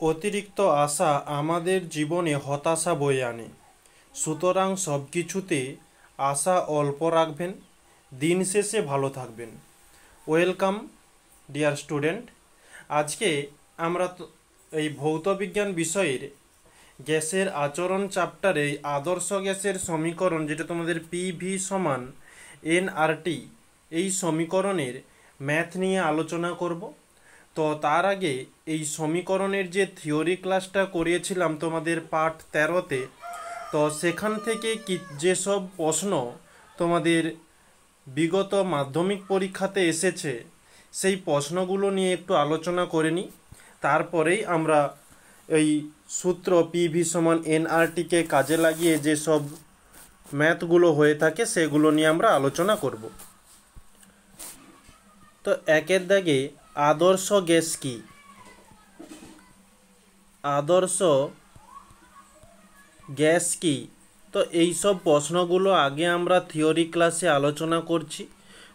অতিরিক্ত আশা আমাদের জীবনে হতাশা বয়ে আনে। সুতরাং সব কিছুতে আশা অল্প রাখবেন, দিন শেষে ভালো থাকবেন। Welcome dear student. আজকে আমরা এই ভৌতবিজ্ঞান বিষয়ের গ্যাসের আচরণ চ্যাপ্টারে আদর্শ গ্যাসের সমীকরণ, যেটা তোমাদের পিভি সমান এনআরটি, এই সমীকরণের ম্যাথ নিয়ে আলোচনা করব। তো তার আগে এই সমীকরণের যে থিওরি ক্লাসটা করিয়েছিলাম তোমাদের পার্ট 13-তে, তো সেখান থেকে যেসব প্রশ্ন তোমাদের বিগত মাধ্যমিক পরীক্ষাতে এসেছে সেই প্রশ্নগুলো নিয়ে একটু আলোচনা করে নিই। তারপরেই আমরা এই সূত্র পিভি সমান এনআরটিকে কাজে লাগিয়ে যেসব ম্যাথগুলো হয়ে থাকে সেগুলো নিয়ে আমরা আলোচনা করব। তো একের দাগে আদর্শ গ্যাস কি? আদর্শ গ্যাস কি? তো এই সব প্রশ্নগুলো আগে আমরা থিওরি ক্লাসে আলোচনা করছি।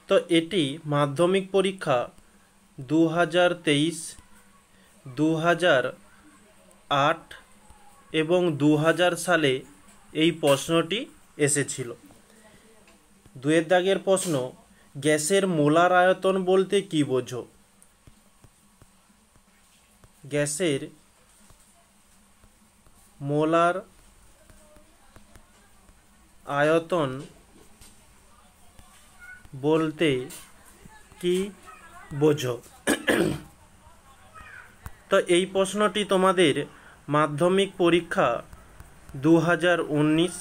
তো এটি মাধ্যমিক পরীক্ষা 2023, 2008 এবং 2000 সালে এই প্রশ্নটি এসেছিল। দুয়ের দাগের প্রশ্ন, গ্যাসের মোলার আয়তন বলতে কি বোঝো? গ্যাসের মোলার আয়তন বলতে কি বোঝো? তো এই প্রশ্নটি তোমাদের মাধ্যমিক পরীক্ষা 2019,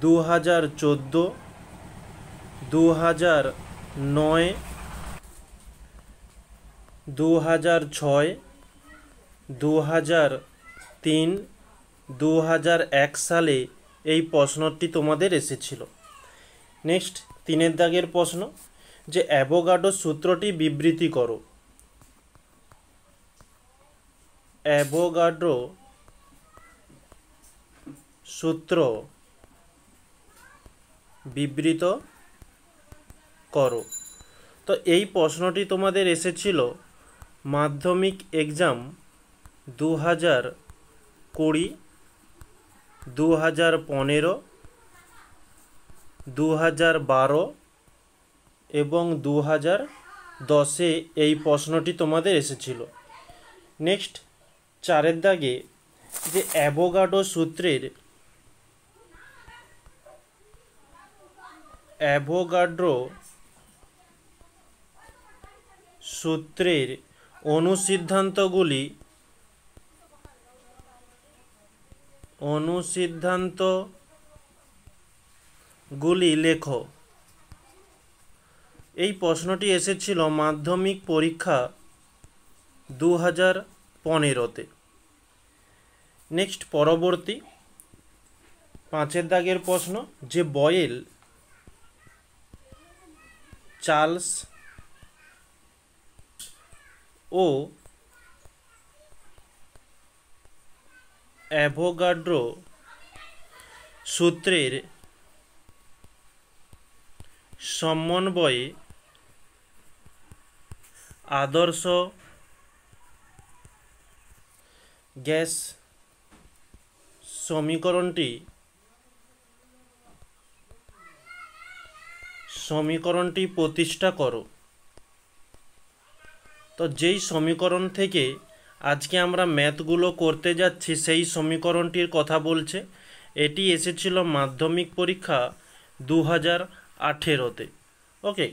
2014, 2009, 2006, 2003, 2001 সালে এই প্রশ্নটি তোমাদের এসেছিল। নেক্সট, তিনের দাগের প্রশ্ন, যে অ্যাভোগাড্রো সূত্রটি বিবৃতি করো। অ্যাভোগাড্রো সূত্র বিবৃত করো। তো এই প্রশ্নটি তোমাদের এসেছিল মাধ্যমিক এক্সাম 2020, 2015, 2012 এবং 2010-এ এই প্রশ্নটি তোমাদের এসেছিল। নেক্সট, চারের দাগে, যে অ্যাভোগাড্রো সূত্রের অনুসিদ্ধান্তগুলি লেখো। এই প্রশ্নটি এসেছিল মাধ্যমিক পরীক্ষা 2015-তে। নেক্সট, পরবর্তী পাঁচের দাগের প্রশ্ন, যে বয়েল, চার্লস ও অ্যাভোগাড্রো সূত্রের সমন্বয়ে আদর্শ গ্যাস সমীকরণটি প্রতিষ্ঠা করো। তো যেই সমীকরণ থেকে আজকে আমরা ম্যাথগুলো করতে যাচ্ছি সেই সমীকরণটির কথা বলছে। এটি এসেছিল মাধ্যমিক পরীক্ষা 2018-তে। ওকে,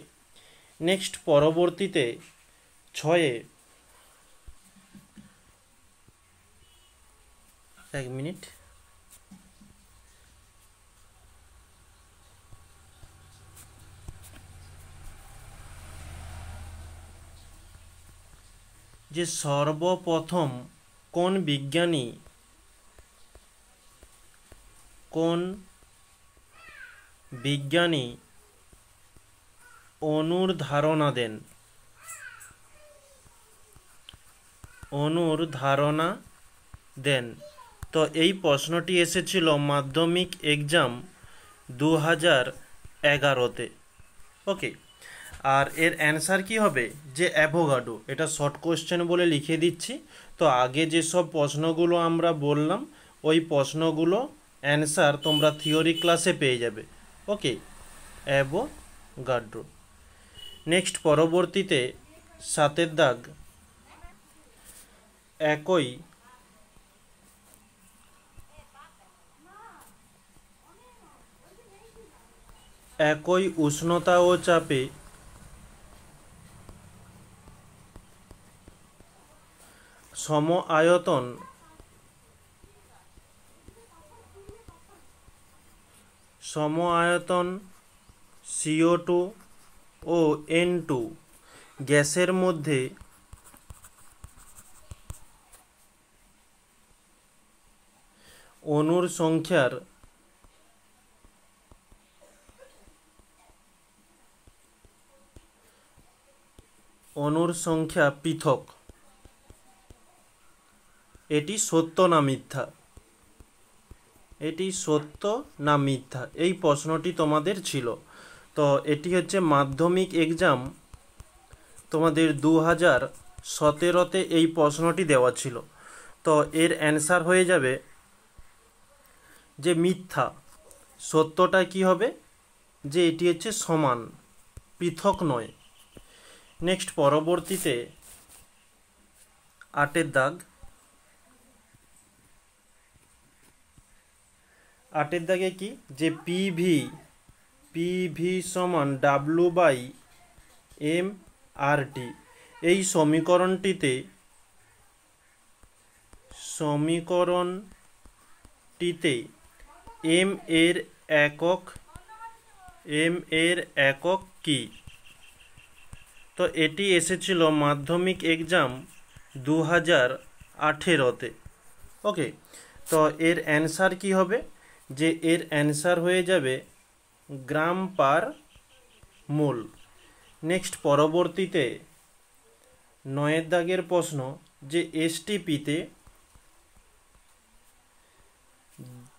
নেক্সট, পরবর্তীতে 6-এ, এক মিনিট, যে সর্বপ্রথম কোন বিজ্ঞানী অণুর ধারণা দেন? তো এই প্রশ্নটি এসেছিল মাধ্যমিক এক্সাম 2011-তে। ওকে, আর এর অ্যান্সার কি হবে যে অ্যাভোগাড্রো। এটা শর্ট কোশ্চেন বলে লিখে দিচ্ছি। তো আগে যেসব প্রশ্নগুলো আমরা বললাম ওই প্রশ্নগুলো অ্যান্সার তোমরা থিওরি ক্লাসে পেয়ে যাবে। ওকে, অ্যাভোগাড্রো। নেক্সট পরবর্তীতে 7 দাগ, একই উষ্ণতা ও চাপে সম আয়তন CO2 ও N2 গ্যাসের মধ্যে অণুর সংখ্যা পৃথক, এটি সত্য না মিথ্যা? এটি সত্য না মিথ্যা, এই প্রশ্নটি তোমাদের ছিল। তো এটি হচ্ছে মাধ্যমিক এক্সাম তোমাদের 2017-তে এই প্রশ্নটি দেওয়া ছিল। তো এর অ্যান্সার হয়ে যাবে যে মিথ্যা। সত্যটা কি হবে যে এটি হচ্ছে সমান, পৃথক নয়। নেক্সট পরবর্তীতে 8 দাগ, 8 দাগে কি যে পিভি সমান W/m/RT। এই সমীকরণটিতে এম এর একক কি? তো এটি এসেছিল মাধ্যমিক এক্সাম 2018-তে। ওকে, তো এর অ্যান্সার কি হবে যে এর অ্যান্সার হয়ে যাবে গ্রাম পার মোল। নেক্সট পরবর্তীতে 9 দাগের প্রশ্ন যে এসটিপিতে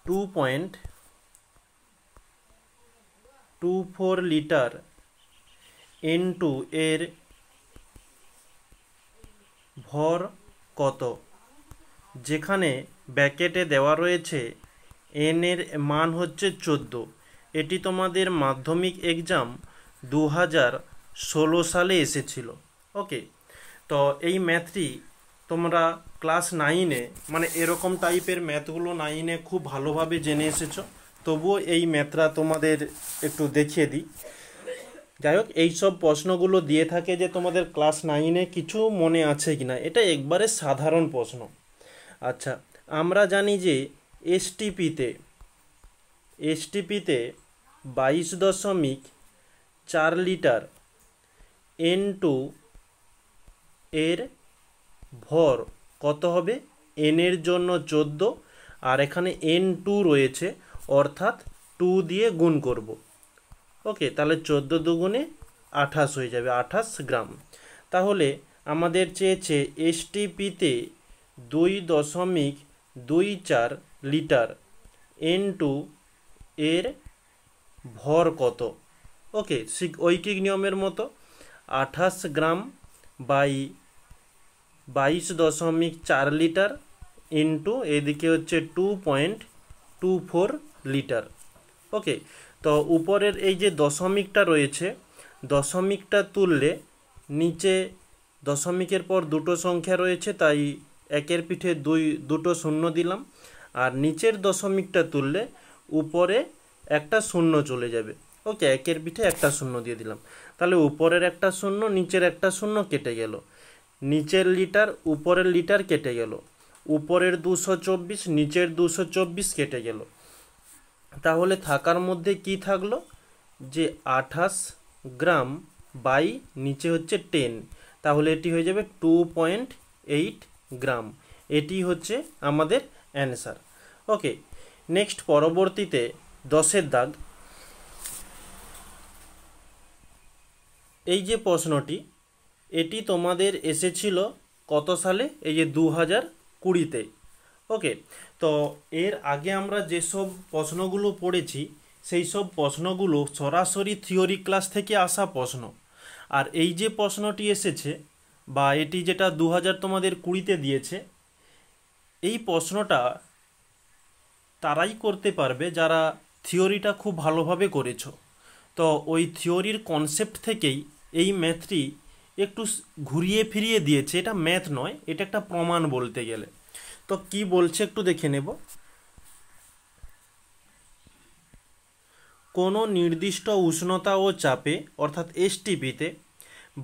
2.24 লিটার N2 এর ভর কত? যেখানে ব্র্যাকেটে দেওয়া রয়েছে এন এর মান হচ্ছে 14। এটি তোমাদের মাধ্যমিক এক্সাম 2016 সালে এসেছিল। ওকে, তো এই ম্যাথটি তোমরা ক্লাস 9-এ মানে এরকম টাইপের ম্যাথগুলো 9-এ খুব ভালোভাবে জেনে এসেছো। তবুও এই ম্যাথটা তোমাদের একটু দেখিয়ে দিই। যাই হোক, এইসব প্রশ্নগুলো দিয়ে থাকে যে তোমাদের ক্লাস 9-এ কিছু মনে আছে কিনা, এটা একবারে সাধারণ প্রশ্ন। আচ্ছা, আমরা জানি যে এসটিপিতে 22.4 লিটার N2 এর ভর কত হবে? এন এর জন্য 14 আর এখানে N2 রয়েছে, অর্থাৎ 2 দিয়ে গুণ করব। ওকে, তাহলে 14 দুগুণে 28 হয়ে যাবে, 28 গ্রাম। তাহলে আমাদের চেয়েছে এসটিপিতে 2.24 লিটার N2 এর ভর কত? ওকে, ঐকিক নিয়মের মতো 28 গ্রাম বাই 22.4 লিটার ইন্টু এদিকে হচ্ছে 2.24 লিটার। ওকে, তো উপরের এই যে দশমিকটা রয়েছে, দশমিকটা তুললে নিচে দশমিকের পর দুটো সংখ্যা রয়েছে, তাই একের পিঠে দুটো শূন্য দিলাম। আর নিচের দশমিকটা তুললে উপরে একটা শূন্য চলে যাবে। ওকে, একের পিঠে একটা শূন্য দিয়ে দিলাম। তাহলে উপরের একটা শূন্য, নিচের একটা শূন্য কেটে গেল। নিচের লিটার উপরের লিটার কেটে গেল। উপরের 224 নিচের 224 কেটে গেল। তাহলে থাকার মধ্যে কি থাকলো যে 28 গ্রাম বাই নিচে হচ্ছে 10, তাহলে এটি হয়ে যাবে 2.8 গ্রাম। এটি হচ্ছে আমাদের অ্যান্সার। ওকে, নেক্সট পরবর্তীতে 10 দাগ, এই যে প্রশ্নটি এটি তোমাদের এসেছিল কত সালে? এই যে 2020-তে। ওকে, তো এর আগে আমরা যেসব প্রশ্নগুলো পড়েছি সেই সব প্রশ্নগুলো সরাসরি থিওরি ক্লাস থেকে আসা প্রশ্ন। আর এই যে প্রশ্নটি এসেছে বা এটি যেটা 2000 তোমাদের 20-তে দিয়েছে, এই প্রশ্নটা তারাই করতে পারবে যারা থিওরিটা খুব ভালোভাবে করেছো। তো ওই থিওরির কনসেপ্ট থেকেই এই ম্যাথটি একটু ঘুরিয়ে ফিরিয়ে দিয়েছে। এটা ম্যাথ নয়, এটা একটা প্রমাণ বলতে গেলে। তো কি বলছে একটু দেখে নেব। কোনো নির্দিষ্ট উষ্ণতা ও চাপে অর্থাৎ এসটিপিতে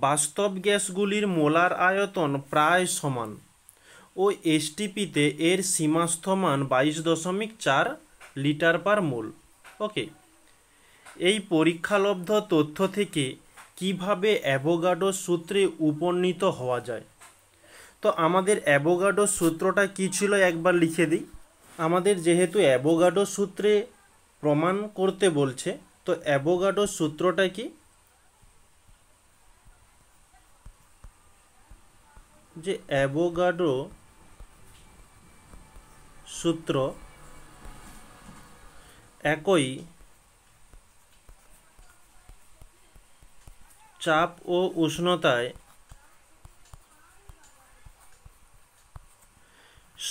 বাস্তব গ্যাসগুলির মোলার আয়তন প্রায় সমান ও এসটিপিতে এর সীমাস্থ মান 22.4 লিটার পার মোল। ওকে, এই পরীক্ষালব্ধ তথ্য থেকে কিভাবে অ্যাভোগাড্রো সূত্রে উপনীত হওয়া যায়। তো আমাদের অ্যাভোগাড্রো সূত্রটা কি ছিল একবার লিখে দিই। আমাদের যেহেতু অ্যাভোগাড্রো সূত্রে প্রমাণ করতে বলছে, তো অ্যাভোগাড্রো সূত্রটা কি, যে অ্যাভোগাড্রো সূত্র একই চাপ ও উষ্ণতায়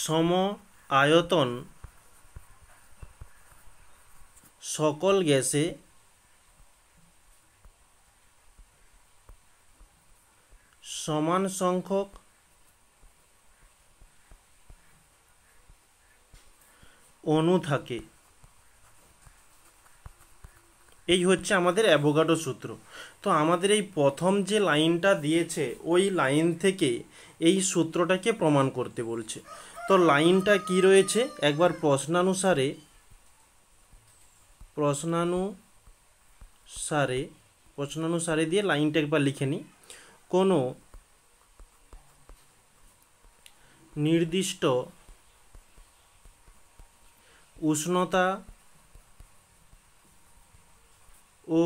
সম আয়তন সকল গ্যাসে সমান সংখ্যক অণু থাকে। এই হচ্ছে আমাদের অ্যাভোগাড্রো সূত্র। তো আমাদের এই প্রথম যে লাইনটা দিয়েছে ওই লাইন থেকে এই সূত্রটাকে প্রমাণ করতে বলছে। তো লাইনটা কি রয়েছে একবার প্রশ্নানুসারে দিয়ে লাইনটা একবার লিখে নিই। কোনো নির্দিষ্ট উষ্ণতা ও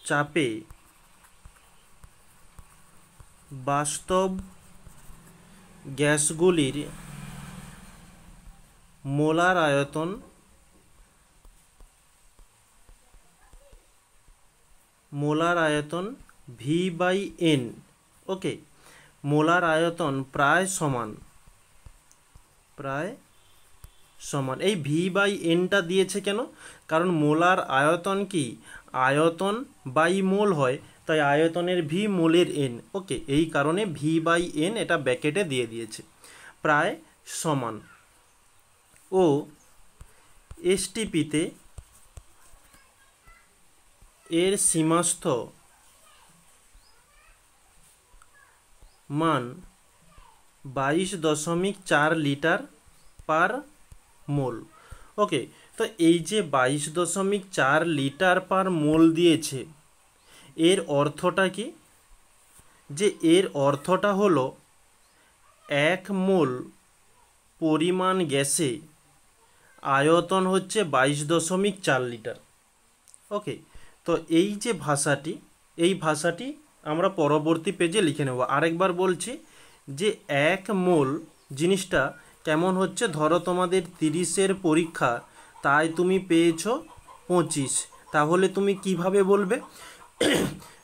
চাপে বাস্তব গ্যাসগুলির মোলার আয়তন V/N। ওকে, মোলার আয়তন প্রায় সমান। এই V/Nটা দিয়েছে কেন? কারণ মোলার আয়তন কি, আয়তন বাই মোল হয়, তাই আয়তনের V মোলের N। ওকে, এই কারণে V/N এটা ব্র্যাকেটে দিয়ে দিয়েছে, প্রায় সমান। ও এসটিপিতে এর সীমাস্থ মান 22.4 লিটার পার মোল। ওকে, তো এই যে 22.4 লিটার পার মোল দিয়েছে, এর অর্থটা কি, যে এর অর্থটা হলো 1 মোল পরিমাণ গ্যাসে আয়তন হচ্ছে 22.4 লিটার। ওকে, তো এই যে ভাষাটি, এই ভাষাটি আমরা পরবর্তী পেজে লিখে নেব। আরেকবার বলছি যে 1 মোল জিনিসটা কেমন হচ্ছে, ধরো তোমাদের 30-এর পরীক্ষা, তাই তুমি পেয়েছো 25, তাহলে তুমি কিভাবে বলবে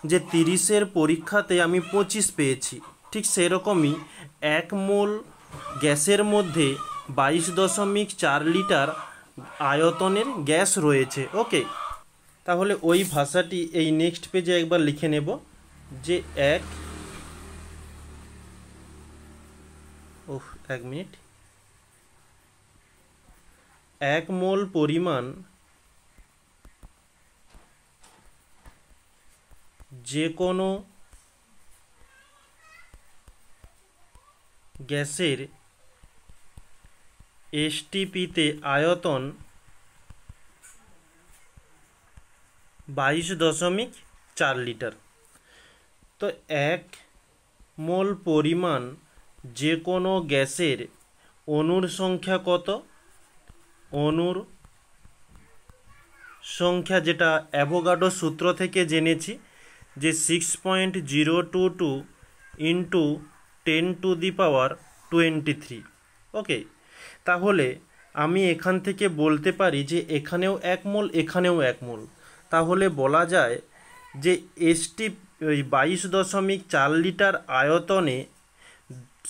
যে 30-এর পরীক্ষাতে আমি 25 পেয়েছি। ঠিক সেরকমই 1 মোল গ্যাসের মধ্যে 22.4 লিটার আয়তনের গ্যাস রয়েছে। ওকে, তাহলে ওই ভাষাটি এই নেক্সট পেজে একবার লিখে নেব যে 1 মোল পরিমাণ যে কোনো গ্যাসের এসটিপিতে আয়তন 22.4 লিটার। তো 1 মোল পরিমাণ যে কোনো গ্যাসের অণুর সংখ্যা কত, অণুর সংখ্যা যেটা অ্যাভোগাড্রো সূত্র থেকে জেনেছি যে 6.022 ইন্টু 10⁻23। ওকে, তাহলে আমি এখান থেকে বলতে পারি যে এখানেও 1 মোল, এখানেও 1 মোল। তাহলে বলা যায় যে এসটি ওই 22.4 লিটার আয়তনে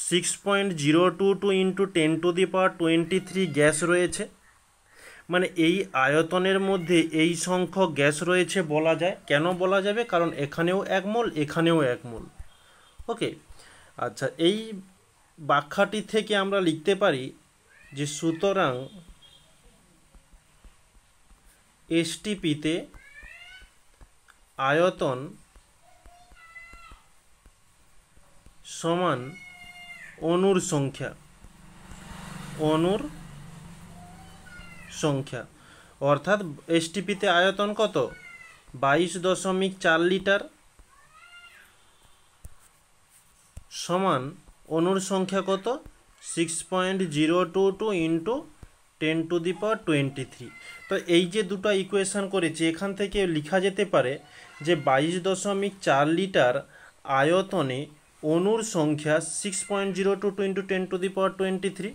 6.022 ইন্টু 10⁻23 গ্যাস রয়েছে, মানে এই আয়তনের মধ্যে এই সংখ্যক গ্যাস রয়েছে বলা যায়। কেন বলা যাবে? কারণ এখানেও 1 মোল, এখানেও 1 মোল। ওকে, আচ্ছা, এই ব্যাখ্যাটি থেকে আমরা লিখতে পারি যে সুতরাং এসটিপিতে আয়তন সমান অণুর সংখ্যা, অর্থাৎ এসটিপিতে আয়তন কত? 22.4 লিটার সমান অণুর সংখ্যা কত? 6.022 ইন্টু 10⁻23। তো এই যে দুটো ইকুয়েশন করেছি, এখান থেকে লেখা যেতে পারে যে 22.4 লিটার আয়তনে অণুর সংখ্যা 6.022 ইন্টু 10⁻23।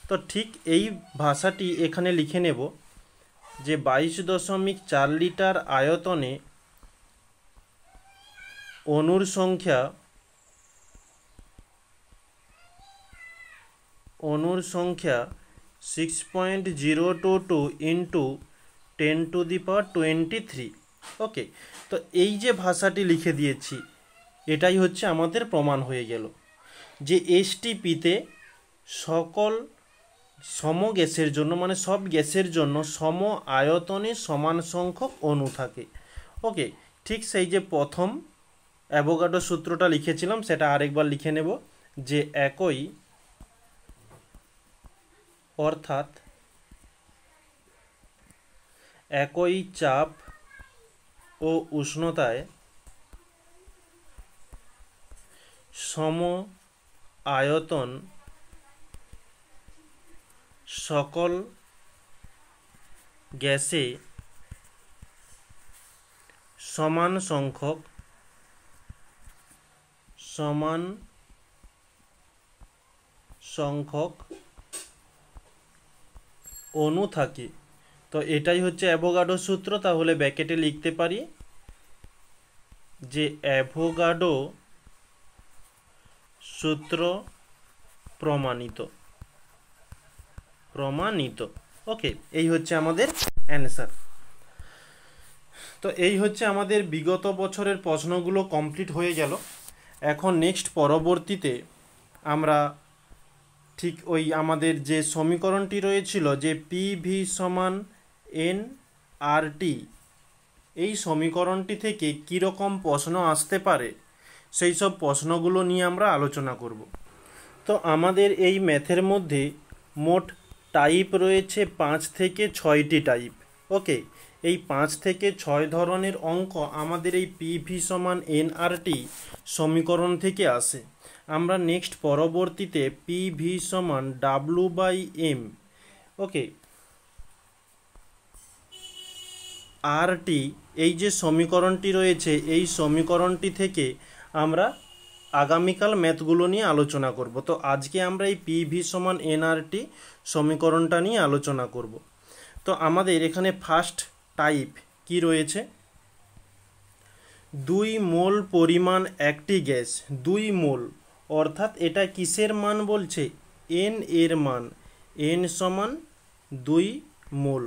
তো ঠিক এই ভাষাটি এখানে লিখে নেব যে 22.4 লিটার আয়তনে অণুর সংখ্যা 6.022 ইন্টু 10⁻23। ওকে, তো এই যে ভাষাটি লিখে দিয়েছি, এটাই হচ্ছে আমাদের প্রমাণ হয়ে গেল যে এসটিপিতে সকল সম গ্যাসের জন্য, মানে সব গ্যাসের জন্য সম আয়তনে সমান সংখ্যক অণু থাকে। ওকে, ঠিক সেই যে প্রথম অ্যাভোগাড্রো সূত্রটা লিখেছিলাম সেটা আরেকবার লিখে নেব যে অর্থাৎ একই চাপ ও উষ্ণতায় সম আয়তন সকল গ্যাসে সমান সংখ্যক অণু থাকে। তো এটাই হচ্ছে অ্যাভোগাড্রো সূত্র। তাহলে ব্র্যাকেটে লিখতে পারি যে অ্যাভোগাড্রো সূত্র প্রমাণিত। ওকে, এই হচ্ছে আমাদের অ্যান্সার। তো এই হচ্ছে আমাদের বিগত বছরের প্রশ্নগুলো কমপ্লিট হয়ে গেল। এখন নেক্সট পরবর্তীতে আমরা ঠিক ওই আমাদের যে সমীকরণটি রয়েছিল যে পিভি সমান এন আর টি, এই সমীকরণটি থেকে কীরকম প্রশ্ন আসতে পারে সেই সব প্রশ্নগুলো নিয়ে আমরা আলোচনা করব। তো আমাদের এই ম্যাথের মধ্যে মোট টাইপ রয়েছে 5 থেকে 6টি টাইপ। ওকে, এই 5 থেকে 6 ধরনের অঙ্ক আমাদের এই পিভি সমান এনআরটি সমীকরণ থেকে আসে। আমরা নেক্সট পরবর্তীতে পিভি সমান W/M, ওকে, আরটি, এই যে সমীকরণটি রয়েছে এই সমীকরণটি থেকে আমরা আগামীকাল ম্যাথগুলো নিয়ে আলোচনা করব। তো আজকে আমরা এই পিভি সমান এনআরটি সমীকরণটা নিয়ে আলোচনা করব। তো আমাদের এখানে ফার্স্ট টাইপ কি রয়েছে? 2 মোল পরিমাণ একটি গ্যাস, 2 মোল, অর্থাৎ এটা কিসের মান বলছে? এন এর মান, এন সমান 2 মোল।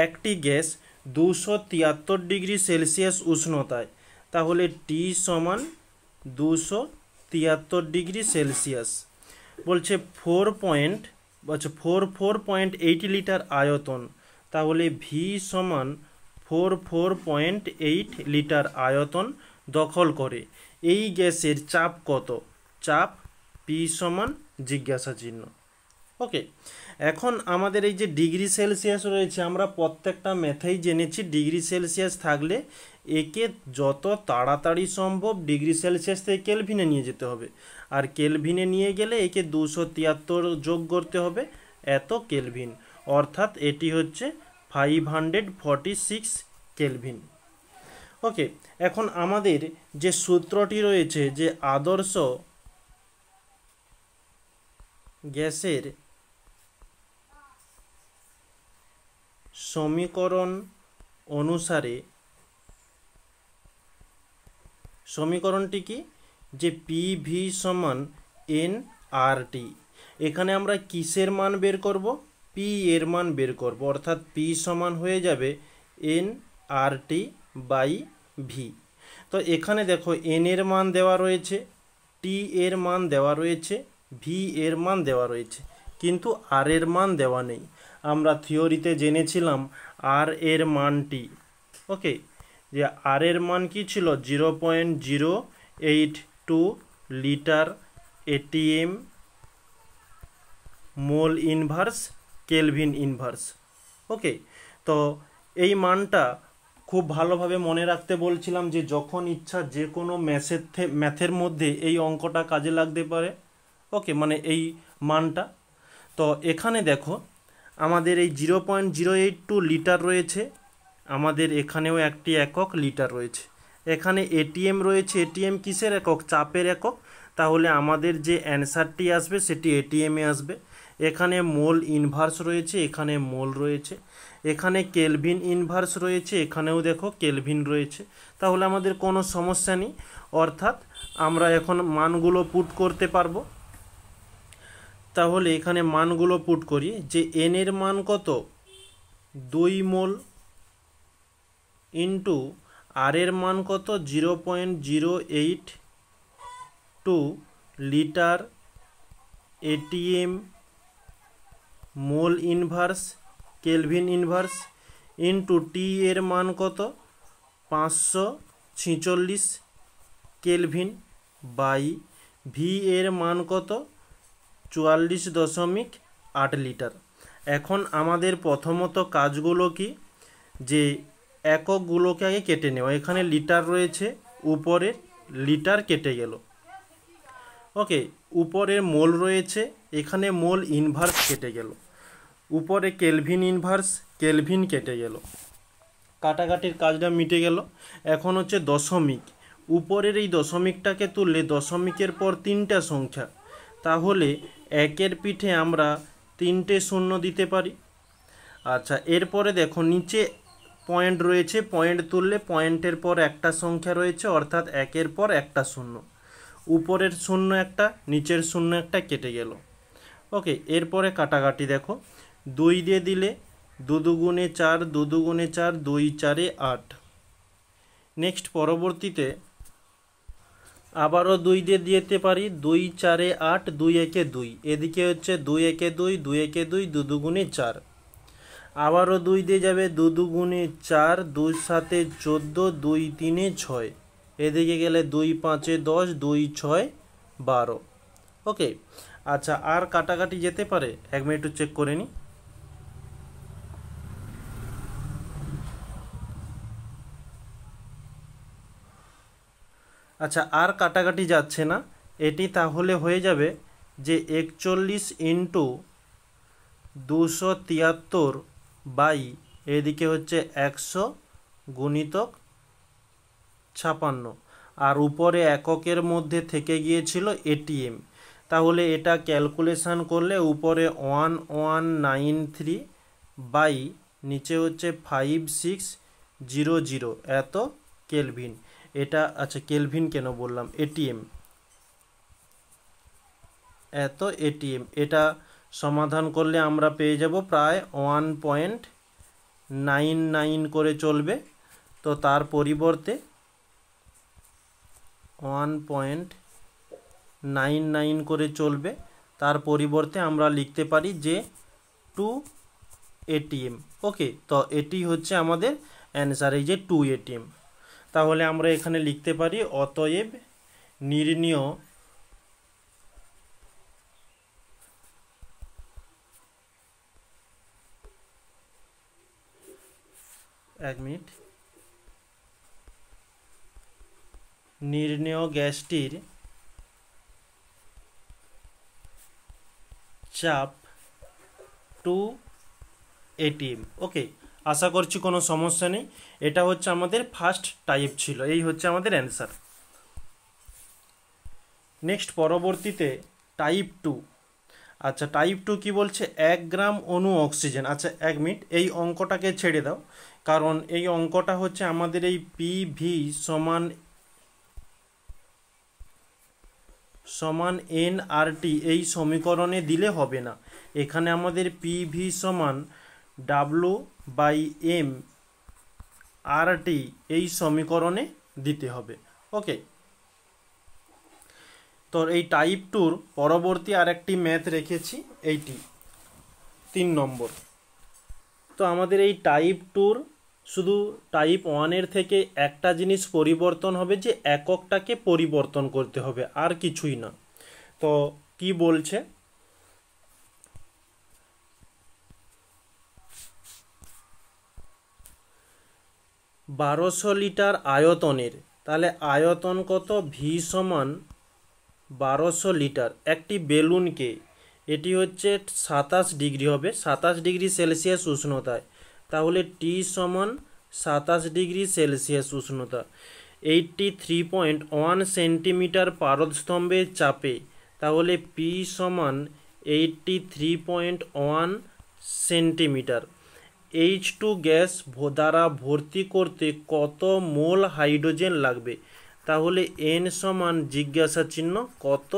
একটি গ্যাস 273 ডিগ্রি সেলসিয়াস উষ্ণতায়, তাহলে টি সমান 273 ডিগ্রি সেলসিয়াস। বলছে 44.8 লিটার আয়তন, তাহলে ভি সমান 44.8 লিটার আয়তন দখল করে। এই গ্যাসের চাপ কত? চাপ পি সমান জিজ্ঞাসা চিহ্ন। ওকে, এখন আমাদের এই যে ডিগ্রি সেলসিয়াস রয়েছে, আমরা প্রত্যেকটা ম্যাথেই জেনেছি ডিগ্রি সেলসিয়াস থাকলে একে যত তাড়াতাড়ি সম্ভব ডিগ্রি সেলসিয়াস থেকে কেলভিনে নিয়ে যেতে হবে, আর কেলভিনে নিয়ে গেলে একে 273 যোগ করতে হবে এত কেলভিন, অর্থাৎ এটি হচ্ছে 546 কেলভিন। ওকে, এখন আমাদের যে সূত্রটি রয়েছে যে আদর্শ গ্যাসের সমীকরণ অনুসারে সমীকরণটি কি, যে পি ভি সমান এন আর টি। এখানে আমরা কিসের মান বের করব, পি এর মান বের করব, অর্থাৎ পি সমান হয়ে যাবে N R T by V. তো এখানে দেখো এন এর মান দেওয়া রয়েছে, টি এর মান দেওয়া রয়েছে, ভি এর মান দেওয়া রয়েছে, কিন্তু আর এর মান দেওয়া নেই। আমরা থিওরিতে জেনেছিলাম আর এর মানটি, ওকে, যে আর এর মান কি ছিল 0.082 litre ATM mole inverse kelvin inverse. Okay, তো এই মানটা খুব ভালোভাবে মনে রাখতে বলছিলাম, যে যখন ইচ্ছা যে কোনো ম্যাথের মধ্যে এই অঙ্কটা কাজে লাগতে পারে। ওকে, মানে এই মানটা। তো এখানে দেখো আমাদের এই 0.082 লিটার রয়েছে, আমাদের এখানেও একটি একক লিটার রয়েছে। এখানে এটিএম রয়েছে, এটিএম কিসের একক, চাপের একক, তাহলে আমাদের যে অ্যান্সারটি আসবে সেটি এটিএমে আসবে। এখানে মোল ইনভার্স রয়েছে, এখানে মোল রয়েছে, এখানে কেলভিন ইনভার্স রয়েছে, এখানেও দেখো কেলভিন রয়েছে, তাহলে আমাদের কোনো সমস্যা নেই, অর্থাৎ আমরা এখন মানগুলো পুট করতে পারবো। তাহলে এখানে মানগুলো পুট করি, যে এন এর মান কত 2 মোল ইন্টু আর এর মান কত 0.082 litre ATM mole inverse kelvin inverse into T এর মান কত 546 কেলভিন বাই ভি এর মান কত 44.8 লিটার। এখন আমাদের প্রথমত কাজগুলো কি, যে এককগুলোকে আগে কেটে নেওয়া। এখানে লিটার রয়েছে, উপরে লিটার কেটে গেল। ওকে, উপরে মোল রয়েছে, এখানে মোল ইনভার্স কেটে গেল, উপরে কেলভিন ইনভার্স কেলভিন কেটে গেল, কাটাকাটির কাজটা মিটে গেল। এখন হচ্ছে দশমিক, উপরের এই দশমিকটাকে তুললে দশমিকের পর 3টা সংখ্যা, তাহলে একের পিঠে আমরা 3টে শূন্য দিতে পারি। আচ্ছা, এরপরে দেখো নিচে পয়েন্ট রয়েছে, পয়েন্ট তুললে পয়েন্টের পর একটা সংখ্যা রয়েছে, অর্থাৎ একের পর একটা শূন্য, উপরের শূন্য একটা নিচের শূন্য একটা কেটে গেল। ওকে, এরপরে কাটাকাটি দেখো 2 দিয়ে দিলে 2 দুগুণে 4, 2 দুগুণে 4, 2 4 8। নেক্সট পরবর্তীতে আবারও 2 দিয়ে দিতে পারি, 2 4 8, 2 1 2, এদিকে হচ্ছে 2 1 2, 2 1 2, 2 দুগুণে 4, আবারও 2 দিয়ে যাবে, 2 দুগুণে 4, 2 7 14, 2 3 6, এদিকে গেলে 2 5 10, 2 6 12। ওকে, আচ্ছা, আর কাটাকাটি যেতে পারে, 1 মিনিট চেক করে নিই। আচ্ছা, আর কাটাকাটি যাচ্ছে না, এটি তাহলে হয়ে যাবে যে 41 ইন্টু 273 বাই এদিকে হচ্ছে 100 গুণিতক 56, আর উপরে এককের মধ্যে থেকে গিয়েছিল এটিএম, তাহলে এটা ক্যালকুলেশন করলে উপরে 1193 বাই নিচে হচ্ছে 5600 এত কেলভিন। এটা আচ্ছা, কেলভিন কেন বললাম, এটিএম, এত এটিএম, এটা সমাধান করলে আমরা পেয়ে যাব প্রায় 1.99 করে চলবে। তো তার পরিবর্তে 1.99 করে চলবে, তার পরিবর্তে আমরা লিখতে পারি যে 2 এটিএম। ওকে, তো এটি হচ্ছে আমাদের অ্যান্সার, এই যে 2 এটিএম। তাহলে আমরা এখানে লিখতে পারি অতএব নির্ণীয় নির্ণেয় গ্যাসটির চাপ 2 এটিএম। ওকে, আশা করছি কোনো সমস্যা নেই। এটা হচ্ছে আমাদের ফার্স্ট টাইপ ছিল, এই হচ্ছে আমাদের অ্যান্সার। নেক্সট পরবর্তীতে টাইপ 2। আচ্ছা, টাইপ 2 কি বলছে, 1 গ্রাম অণু অক্সিজেন। আচ্ছা, 1 মিনিট, এই অঙ্কটাকে ছেড়ে দাও, কারণ এই অঙ্কটা হচ্ছে আমাদের এই পি ভি সমান সমান এন আর টি এই সমীকরণে দিলে হবে না, এখানে আমাদের পিভি সমান ডাব্লু বাই এম আর টি এই সমীকরণে দিতে হবে। ওকে, তো এই টাইপ টুর পরবর্তী আরেকটি ম্যাথ রেখেছি, এইটি 3 নম্বর। তো আমাদের এই টাইপ টুর শুধু টাইপ ওয়ানের থেকে একটা জিনিস পরিবর্তন হবে, যে এককটাকে পরিবর্তন করতে হবে, আর কিছুই না। তো কি বলছে, বারোশো লিটার আয়তনের, তাহলে আয়তন কত, ভি সমান 1200 লিটার একটি বেলুনকে, এটি হচ্ছে 27 ডিগ্রি হবে, 27 ডিগ্রি সেলসিয়াস উষ্ণতায়, তাহলে টি সমান 27 ডিগ্রি সেলসিয়াস উষ্ণতা, 83.1 সেন্টিমিটার পারদস্তম্ভে চাপে, তাহলে পি সমান 83.1 সেন্টিমিটার। H2 গ্যাস দ্বারা ভর্তি করতে কত মোল হাইড্রোজেন লাগবে, তাহলে এন সমান জিজ্ঞাসা চিহ্ন কত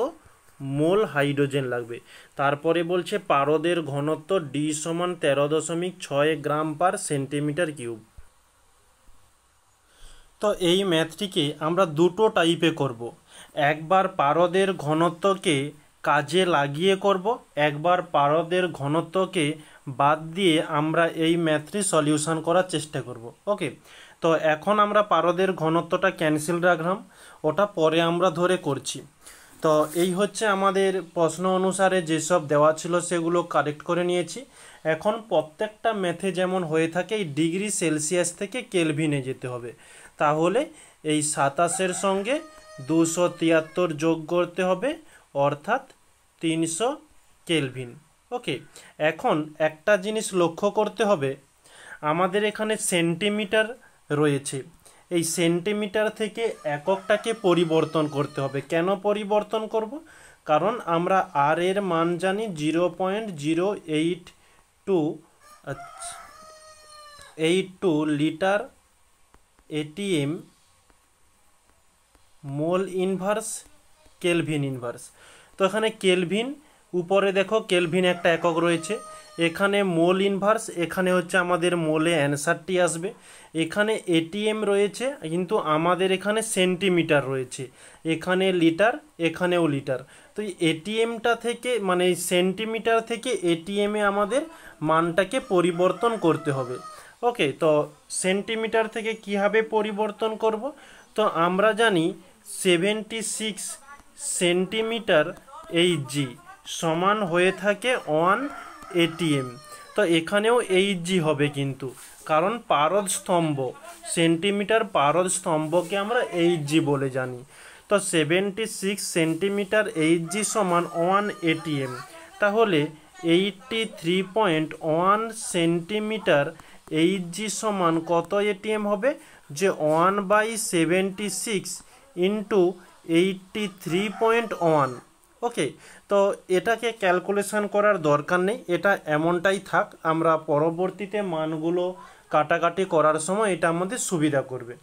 মোল হাইড্রোজেন লাগবে। তারপরে বলছে পারদের ঘনত্ব ডি সমান 13.6 গ্রাম পার সেন্টিমিটার কিউব। তো এই ম্যাথটিকে আমরা দুটো টাইপে করব, একবার পারদের ঘনত্বকে কাজে লাগিয়ে করব, একবার পারদের ঘনত্বকে বাদ দিয়ে আমরা এই ম্যাথটি সলিউশন করার চেষ্টা করব। ওকে, তো এখন আমরা পারদের ঘনত্বটা ক্যান্সেল রাখলাম, ওটা পরে আমরা ধরে করছি। তো এই হচ্ছে আমাদের প্রশ্ন অনুসারে যেসব দেওয়া ছিল সেগুলো কারেক্ট করে নিয়েছি। এখন প্রত্যেকটা ম্যাথে যেমন হয়ে থাকে এই ডিগ্রি সেলসিয়াস থেকে কেলভিনে যেতে হবে, তাহলে এই 27-এর সঙ্গে 273 যোগ করতে হবে, অর্থাৎ 300 কেলভিন। ওকে, এখন একটা জিনিস লক্ষ্য করতে হবে, আমাদের এখানে সেন্টিমিটার রয়েছে, এই সেন্টিমিটার থেকে এককটাকে পরিবর্তন করতে হবে। কেন পরিবর্তন করব, কারণ আমরা আর এর মান জানি 0.082 litre ATM mole inverse kelvin inverse. তো এখানে কেলভিন, উপরে দেখো কেলভিন একটা একক রয়েছে, এখানে মোল ইনভার্স, এখানে হচ্ছে আমাদের মোলে অ্যান্সারটি আসবে, এখানে এটিএম রয়েছে কিন্তু আমাদের এখানে সেন্টিমিটার রয়েছে, এখানে লিটার, এখানেও লিটার। তো এটিএমটা থেকে মানে এই সেন্টিমিটার থেকে এটিএমে আমাদের মানটাকে পরিবর্তন করতে হবে। ওকে, তো সেন্টিমিটার থেকে কীভাবে পরিবর্তন করব, তো আমরা জানি 76 সেন্টিমিটার এইচজি সমান হয়ে থাকে 1 এটিএম। তো এখানেও এইচজি হবে কিন্তু, কারণ পারদ স্তম্ভ, সেন্টিমিটার পারদ স্তম্ভকে আমরা এইচজি বলে জানি। তো 76 সেন্টিমিটার এইচজি সমান 1 এটিএম, তাহলে 83.1 সেন্টিমিটার এইচজি সমান কত এটিএম হবে, যে 1/76 ইন্টু 83.1। ওকে, তো এটাকে ক্যালকুলেশন করার দরকার নেই, এটা এমনটাই থাক, আমরা পরবর্তীতে মানগুলো কাটাকাটি করার সময় এটা আমাদের সুবিধা করবে।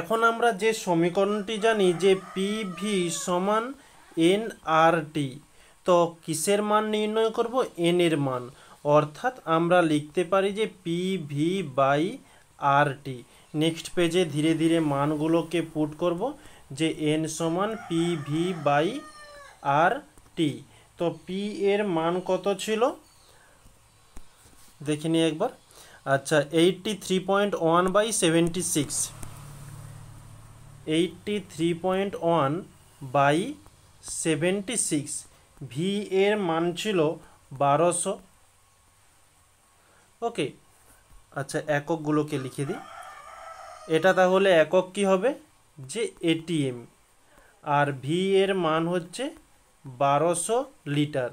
এখন আমরা যে সমীকরণটি জানি যে পিভি সমান এন আর টি, তো কিসের মান নির্ণয় করব, এন এর মান, অর্থাৎ আমরা লিখতে পারি যে PV by R T. Next পেজে ধীরে ধীরে মানগুলোকে পুট করব, যে এন সমান পিভি বাই আর টি। তো পি এর মান কত ছিল দেখিনি একবার, আচ্ছা 83.1/76, 83.1/76, ভি এর মান ছিল 1200। ওকে, আচ্ছা এককগুলোকে লিখে দিই, এটা তাহলে একক কি হবে, যে এটিএম, আর ভি এর মান হচ্ছে 1200 লিটার,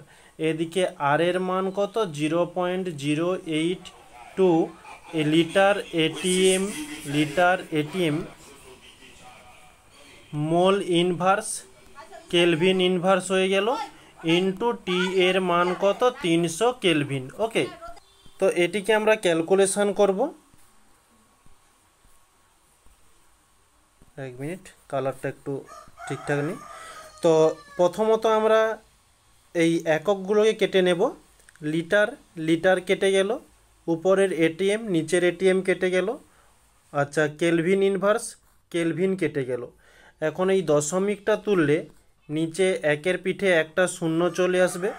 এদিকে আর এর মান কত 0.082 litre ATM mole inverse kelvin inverse হয়ে গেল, ইন্টু টি এর মান কত 300 কেলভিন। ওকে, তো এটিকে আমরা ক্যালকুলেশন করব, এক মিনিট কালারটা একটু ঠিকঠাক নেই। তো প্রথমত আমরা এই এককগুলোকে কেটে নেব। লিটার, লিটার কেটে গেল, উপরের এটিএম নিচের এটিএম কেটে গেল। আচ্ছা, কেলভিন ইনভার্স, কেলভিন কেটে গেল। এখন এই দশমিকটা তুললে নিচে একের পিঠে একটা শূন্য চলে আসবে,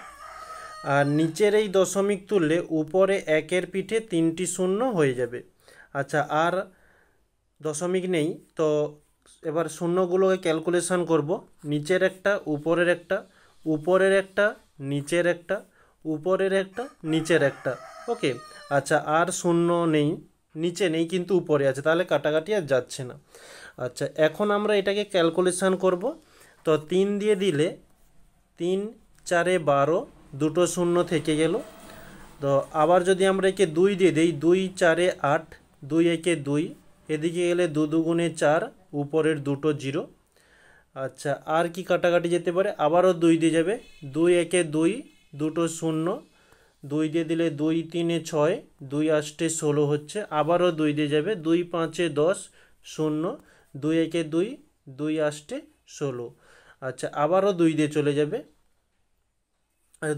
আর নিচের এই দশমিক তুললে উপরে একের পিঠে তিনটি শূন্য হয়ে যাবে। আচ্ছা, আর দশমিক নেই, তো এবার শূন্যগুলোকে ক্যালকুলেশন করব। নিচের একটা, উপরের একটা, উপরের একটা, নিচের একটা, উপরের একটা, নিচের একটা। ওকে। আচ্ছা, আর শূন্য নেই, নিচে নেই কিন্তু উপরে আছে, তাহলে কাটাকাটি আর যাচ্ছে না। আচ্ছা, এখন আমরা এটাকে ক্যালকুলেশন করব। তো 3 দিয়ে দিলে 3 4 12, দুটো শূন্য থেকে গেল। তো আবার যদি আমরা একে 2 দিয়ে দিই, 2 4 8, 2 একে 2, এদিকে গেলে 2 দুগুণে 4, উপরের দুটো জিরো। আচ্ছা, আর কি কাটাকাটি যেতে পারে? আবারও 2 দিয়ে যাবে, 2 একে 2, দুটো শূন্য, 2 দিয়ে দিলে 2 3 6, 2 8 16 হচ্ছে। আবারও 2 দিয়ে যাবে, 2 5 10 0, 2 একে 2, 2 8 16। আচ্ছা, আবারও 2 দিয়ে চলে যাবে,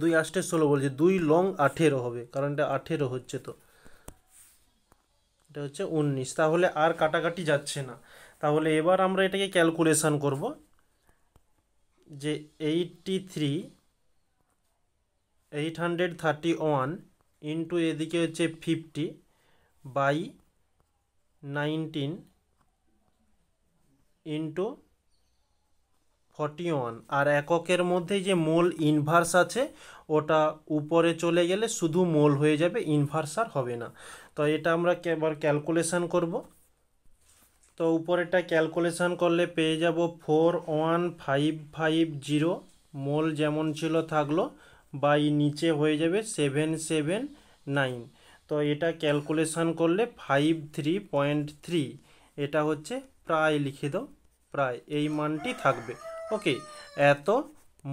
2 8 16 বলছে, 2 লং 18 হবে, কারণ এটা 18 হচ্ছে, তো এটা হচ্ছে 19। তাহলে আর কাটাকাটি যাচ্ছে না। তাহলে এবার আমরা এটাকে ক্যালকুলেশন করব যে 831 ইন্টু এদিকে হচ্ছে 50 বাই 19 ইন্টু 41। আর এককের মধ্যে যে মোল ইনভার্স আছে ওটা উপরে চলে গেলে শুধু মোল হয়ে যাবে, ইনভার্স আর হবে না। তো এটা আমরা এবার ক্যালকুলেশন করব। তো উপরেটা ক্যালকুলেশন করলে পেয়ে যাব 41550, মোল যেমন ছিল থাকলো, বাই নিচে হয়ে যাবে 779। তো এটা ক্যালকুলেশন করলে 53.3, এটা হচ্ছে প্রায়, লিখে দাও প্রায়, এই মানটি থাকবে। ওকে, এত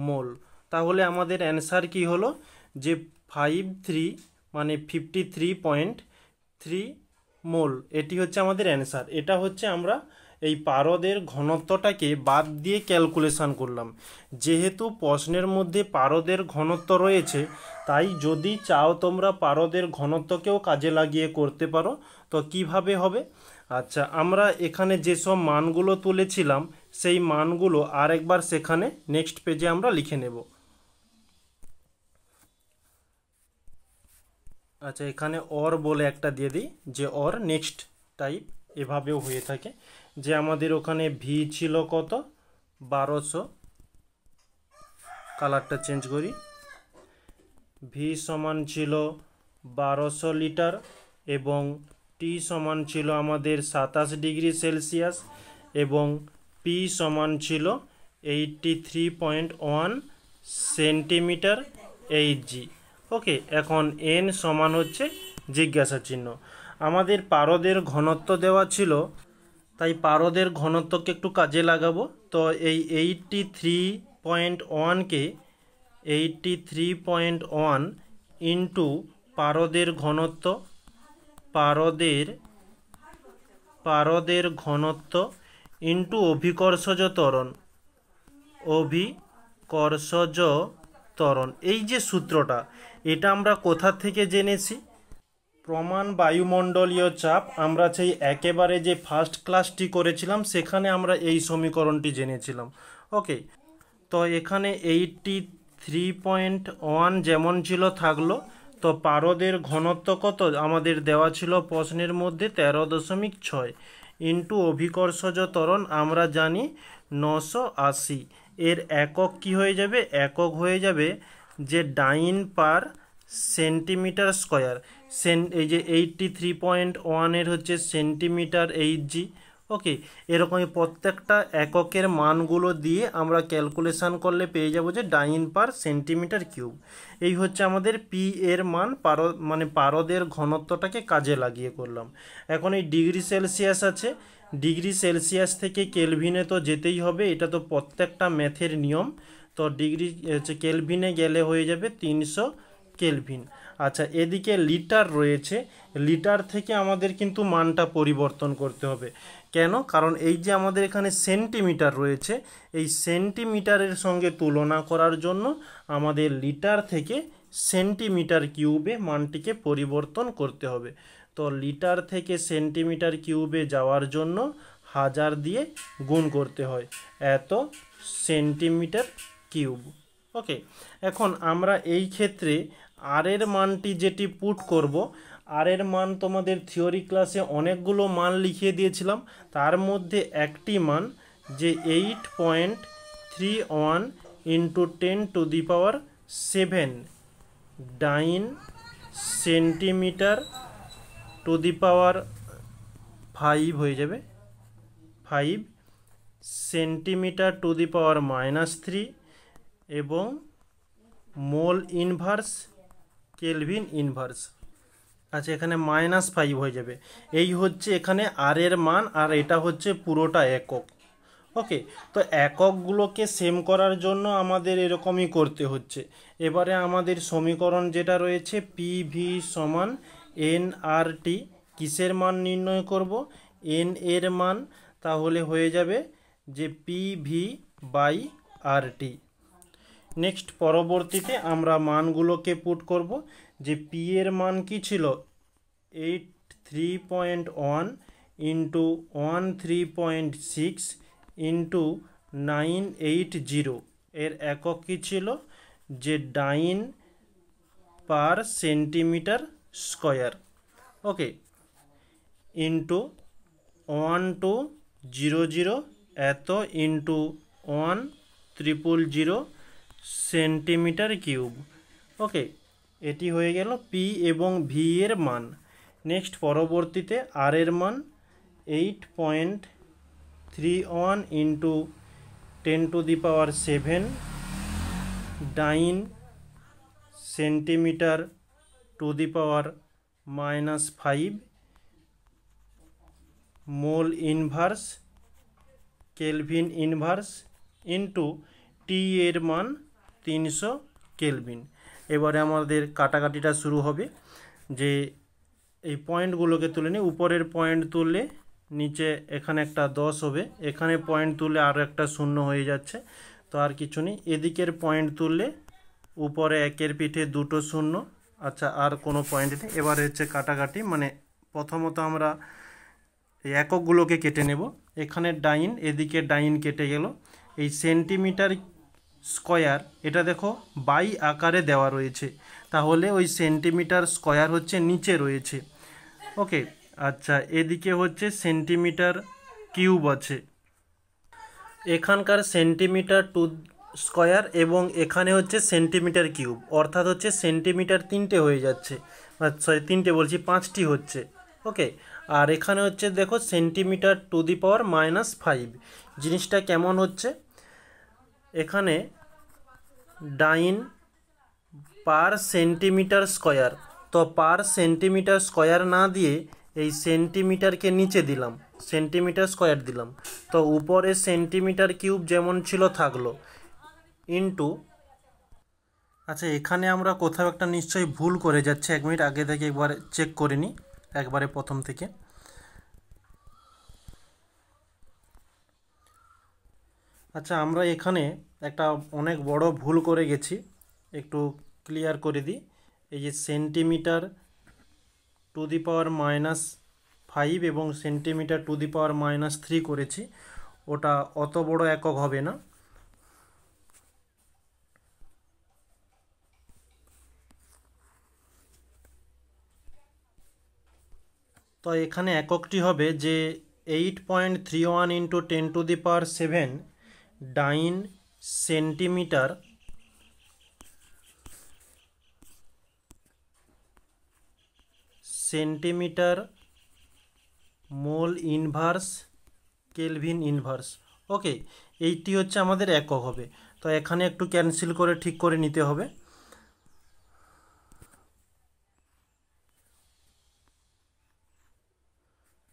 মোল। তাহলে আমাদের অ্যান্সার কি হলো, যে 53 মানে 53.3 মোল, এটি হচ্ছে আমাদের অ্যান্সার। এটা হচ্ছে আমরা এই পারদের ঘনত্বটাকে বাদ দিয়ে ক্যালকুলেশন করলাম। যেহেতু প্রশ্নের মধ্যে পারদের ঘনত্ব রয়েছে, তাই যদি চাও তোমরা পারদের ঘনত্বকেও কাজে লাগিয়ে করতে পারো। তো কিভাবে হবে? আচ্ছা, আমরা এখানে যেসব মানগুলো তুলেছিলাম সেই মানগুলো আরেকবার সেখানে নেক্সট পেজে আমরা লিখে নেব। আচ্ছা, এখানে অর বলে একটা দিয়ে দিই, যে অর নেক্সট টাইপ এভাবেও হয়ে থাকে, যে আমাদের ওখানে ভি ছিল কত, 1200, কালারটা চেঞ্জ করি, ভি সমান ছিল 1200 লিটার, এবং টি সমান ছিল আমাদের 27 ডিগ্রি সেলসিয়াস, এবং পি সমান ছিল 83.1 সেন্টিমিটার এইচজি। ওকে, এখন এন সমান হচ্ছে জিজ্ঞাসা চিহ্ন। আমাদের পারদের ঘনত্ব দেওয়া ছিল, তাই পারদের ঘনত্বকে একটু কাজে লাগাবো। তো এই 83.1কে 83.1 ইন্টু পারদের ঘনত্ব, পারদের ঘনত্ব ইন্টু অভিকর্ষজ ত্বরণ, অভিকর্ষজ ত্বরণ। এই যে সূত্রটা, এটা আমরা কোথা থেকে জেনেছি? প্রমাণ বায়ুমণ্ডলীয় চাপ, আমরা সেই একেবারে যে ফার্স্ট ক্লাসটি করেছিলাম সেখানে আমরা এই সমীকরণটি জেনেছিলাম। ওকে, তো এখানে 83.1 যেমন ছিল থাকলো। তো পারদের ঘনত্ব কত আমাদের দেওয়া ছিল প্রশ্নের মধ্যে, 13.6, ইন্টু অভিকর্ষজ ত্বরণ আমরা জানি 980। এর একক কি হয়ে যাবে? একক হয়ে যাবে যে ডাইন পার সেন্টিমিটার স্কোয়ার। এই যে 83.1 হচ্ছে সেন্টিমিটার এইচজি। ওকে, এরকমই প্রত্যেকটা এককের মানগুলো দিয়ে আমরা ক্যালকুলেশন করলে পেয়ে যাব যে ডাইন পার সেন্টিমিটার কিউব। এই হচ্ছে আমাদের পি এর মান, মানে পারদের ঘনত্বটাকে কাজে লাগিয়ে করলাম। এখন এই ডিগ্রি সেলসিয়াস আছে, ডিগ্রি সেলসিয়াস থেকে কেলভিনে তো যেতেই হবে, এটা তো প্রত্যেকটা ম্যাথের নিয়ম। তো ডিগ্রি হচ্ছে কেলভিনে গেলে হয়ে যাবে 300 কেলভিন। আচ্ছা, এদিকে লিটার রয়েছে, লিটার থেকে আমাদের কিন্তু মানটা পরিবর্তন করতে হবে। কেন? কারণ এই যে আমাদের এখানে সেন্টিমিটার রয়েছে, এই সেন্টিমিটারের সঙ্গে তুলনা করার জন্য আমাদের লিটার থেকে সেন্টিমিটার কিউবে মানটিকে পরিবর্তন করতে হবে। তো লিটার থেকে সেন্টিমিটার কিউবে যাওয়ার জন্য 1000 দিয়ে গুণ করতে হয়, এত সেন্টিমিটার কিউব। ওকে, এখন আমরা এই ক্ষেত্রে আর এর মানটি যেটি পুট করব, আর এর মান তোমাদের থিওরি ক্লাসে অনেকগুলো মান লিখিয়ে দিয়েছিলাম, তার মধ্যে একটি মান যে 8.31 into 10⁻7 9 centimetre to the power 5 হয়ে যাবে, 5 সেন্টিমিটার টু দি পাওয়ার -3 এবং মোল ইনভার্স কেলভিন ইনভার্স। আচ্ছা, এখানে -5 হয়ে যাবে। এই হচ্ছে এখানে আর এর মান, আর এটা হচ্ছে পুরোটা একক। ওকে, তো এককগুলোকে সেম করার জন্য আমাদের এরকমই করতে হচ্ছে। এবারে আমাদের সমীকরণ যেটা রয়েছে পিভি সমান এনআরটি, কিসের মান নির্ণয় করব? এন এর মান। তাহলে হয়ে যাবে যে পিভি বাই আরটি। নেক্সট পরবর্তীতে আমরা মানগুলোকে পুট করব, যে পি এর মান কি ছিল? 83.1 ইন্টু 13.6 ইন্টু 980, এর একক কী ছিল? যে ডাইন পার সেন্টিমিটার স্কয়ার। ওকে, ইন্টু 1200 এত ইন্টু 1000 সেন্টিমিটার কিউব। ওকে, এটি হয়ে গেল পি এবং ভি এর মান। নেক্সট পরবর্তীতে আর এর মান 8.31 into 10⁻7 9 centimetre to the power -5 mole inverse kelvin inverse into T এর মান 300 কেলভিন। এবারে আমাদের কাটাকাটিটা শুরু হবে, যে এই পয়েন্টগুলোকে তুলে নিই। উপরের পয়েন্ট তুললে নিচে এখানে একটা 10 হবে, এখানে পয়েন্ট তুললে আরও একটা 0 হয়ে যাচ্ছে, তো আর কিছু নেই। এদিকের পয়েন্ট তুললে উপরে একের পিঠে 2টো 0। আচ্ছা, আর কোনো পয়েন্ট নেই। এবারে হচ্ছে কাটাকাটি, মানে প্রথমত আমরা এই এককগুলোকে কেটে নেব। এখানে ডাইন, এদিকে ডাইন কেটে গেল। এই সেন্টিমিটার স্কয়ার, এটা দেখো বাই আকারে দেওয়া রয়েছে, তাহলে ওই সেন্টিমিটার স্কয়ার হচ্ছে নিচে রয়েছে। ওকে, আচ্ছা, এদিকে হচ্ছে সেন্টিমিটার কিউব আছে। এখানকার সেন্টিমিটার টু স্কয়ার এবং এখানে হচ্ছে সেন্টিমিটার কিউব, অর্থাৎ হচ্ছে সেন্টিমিটার 3টে হয়ে যাচ্ছে, সরি 3টে বলছি, 5টি হচ্ছে। ওকে, আর এখানে হচ্ছে দেখো সেন্টিমিটার টু দি পাওয়ার -5। জিনিসটা কেমন হচ্ছে? এখানে ডাইন পার সেন্টিমিটার স্কয়ার, তো পার সেন্টিমিটার স্কয়ার না দিয়ে এই সেন্টিমিটারকে নিচে দিলাম, সেন্টিমিটার স্কয়ার দিলাম, তো উপরে সেন্টিমিটার কিউব যেমন ছিল থাকলো, ইন্টু। আচ্ছা, এখানে আমরা কোথাও একটা নিশ্চয়ই ভুল করে যাচ্ছে, 1 মিনিট আগে থেকে একবার চেক করে নিই, একবারে প্রথম থেকে। আচ্ছা, আমরা এখানে একটা অনেক বড় ভুল করে গেছি, একটু ক্লিয়ার করে দিই। এই যে সেন্টিমিটার টু দি পাওয়ার -5 এবং সেন্টিমিটার টু দি পাওয়ার -3 করেছি, ওটা অত বড় একক হবে না। তো এখানে এককটি হবে যে 8.31 into 10⁻7 9 centimetre mole inverse kelvin inverse. Okay, এইটি হচ্ছে আমাদের একক হবে। তো এখানে একটু ক্যান্সেল করে ঠিক করে নিতে হবে।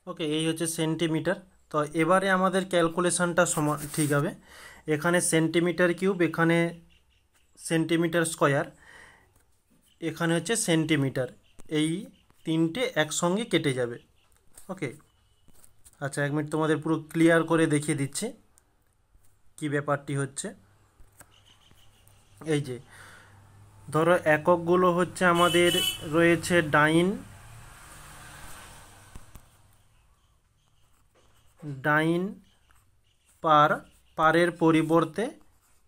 ওকে, এই হচ্ছে সেন্টিমিটার। তো এবারে আমাদের ক্যালকুলেশনটা সমান ঠিক হবে। এখানে সেন্টিমিটার কিউব, এখানে সেন্টিমিটার স্কয়ার, এখানে হচ্ছে সেন্টিমিটার, এই 3টে একসঙ্গে কেটে যাবে। ওকে, আচ্ছা, 1 মিনিট তোমাদের পুরো ক্লিয়ার করে দেখিয়ে দিচ্ছি কি ব্যাপারটি হচ্ছে। এই যে ধরো এককগুলো হচ্ছে আমাদের রয়েছে ডাইন পারের পরিবর্তে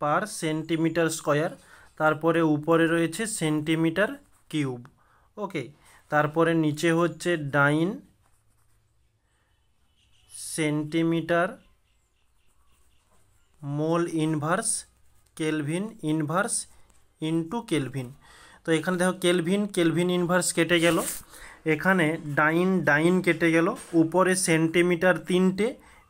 পার সেন্টিমিটার স্কয়ার, তারপরে উপরে রয়েছে সেন্টিমিটার কিউব। ওকে, তারপরে নিচে হচ্ছে dyne centimetre mole inverse kelvin inverse into kelvin. তো এখানে দেখো কেলভিন ইনভার্স কেটে গেল, এখানে ডাইন কেটে গেল, উপরে সেন্টিমিটার 3টে,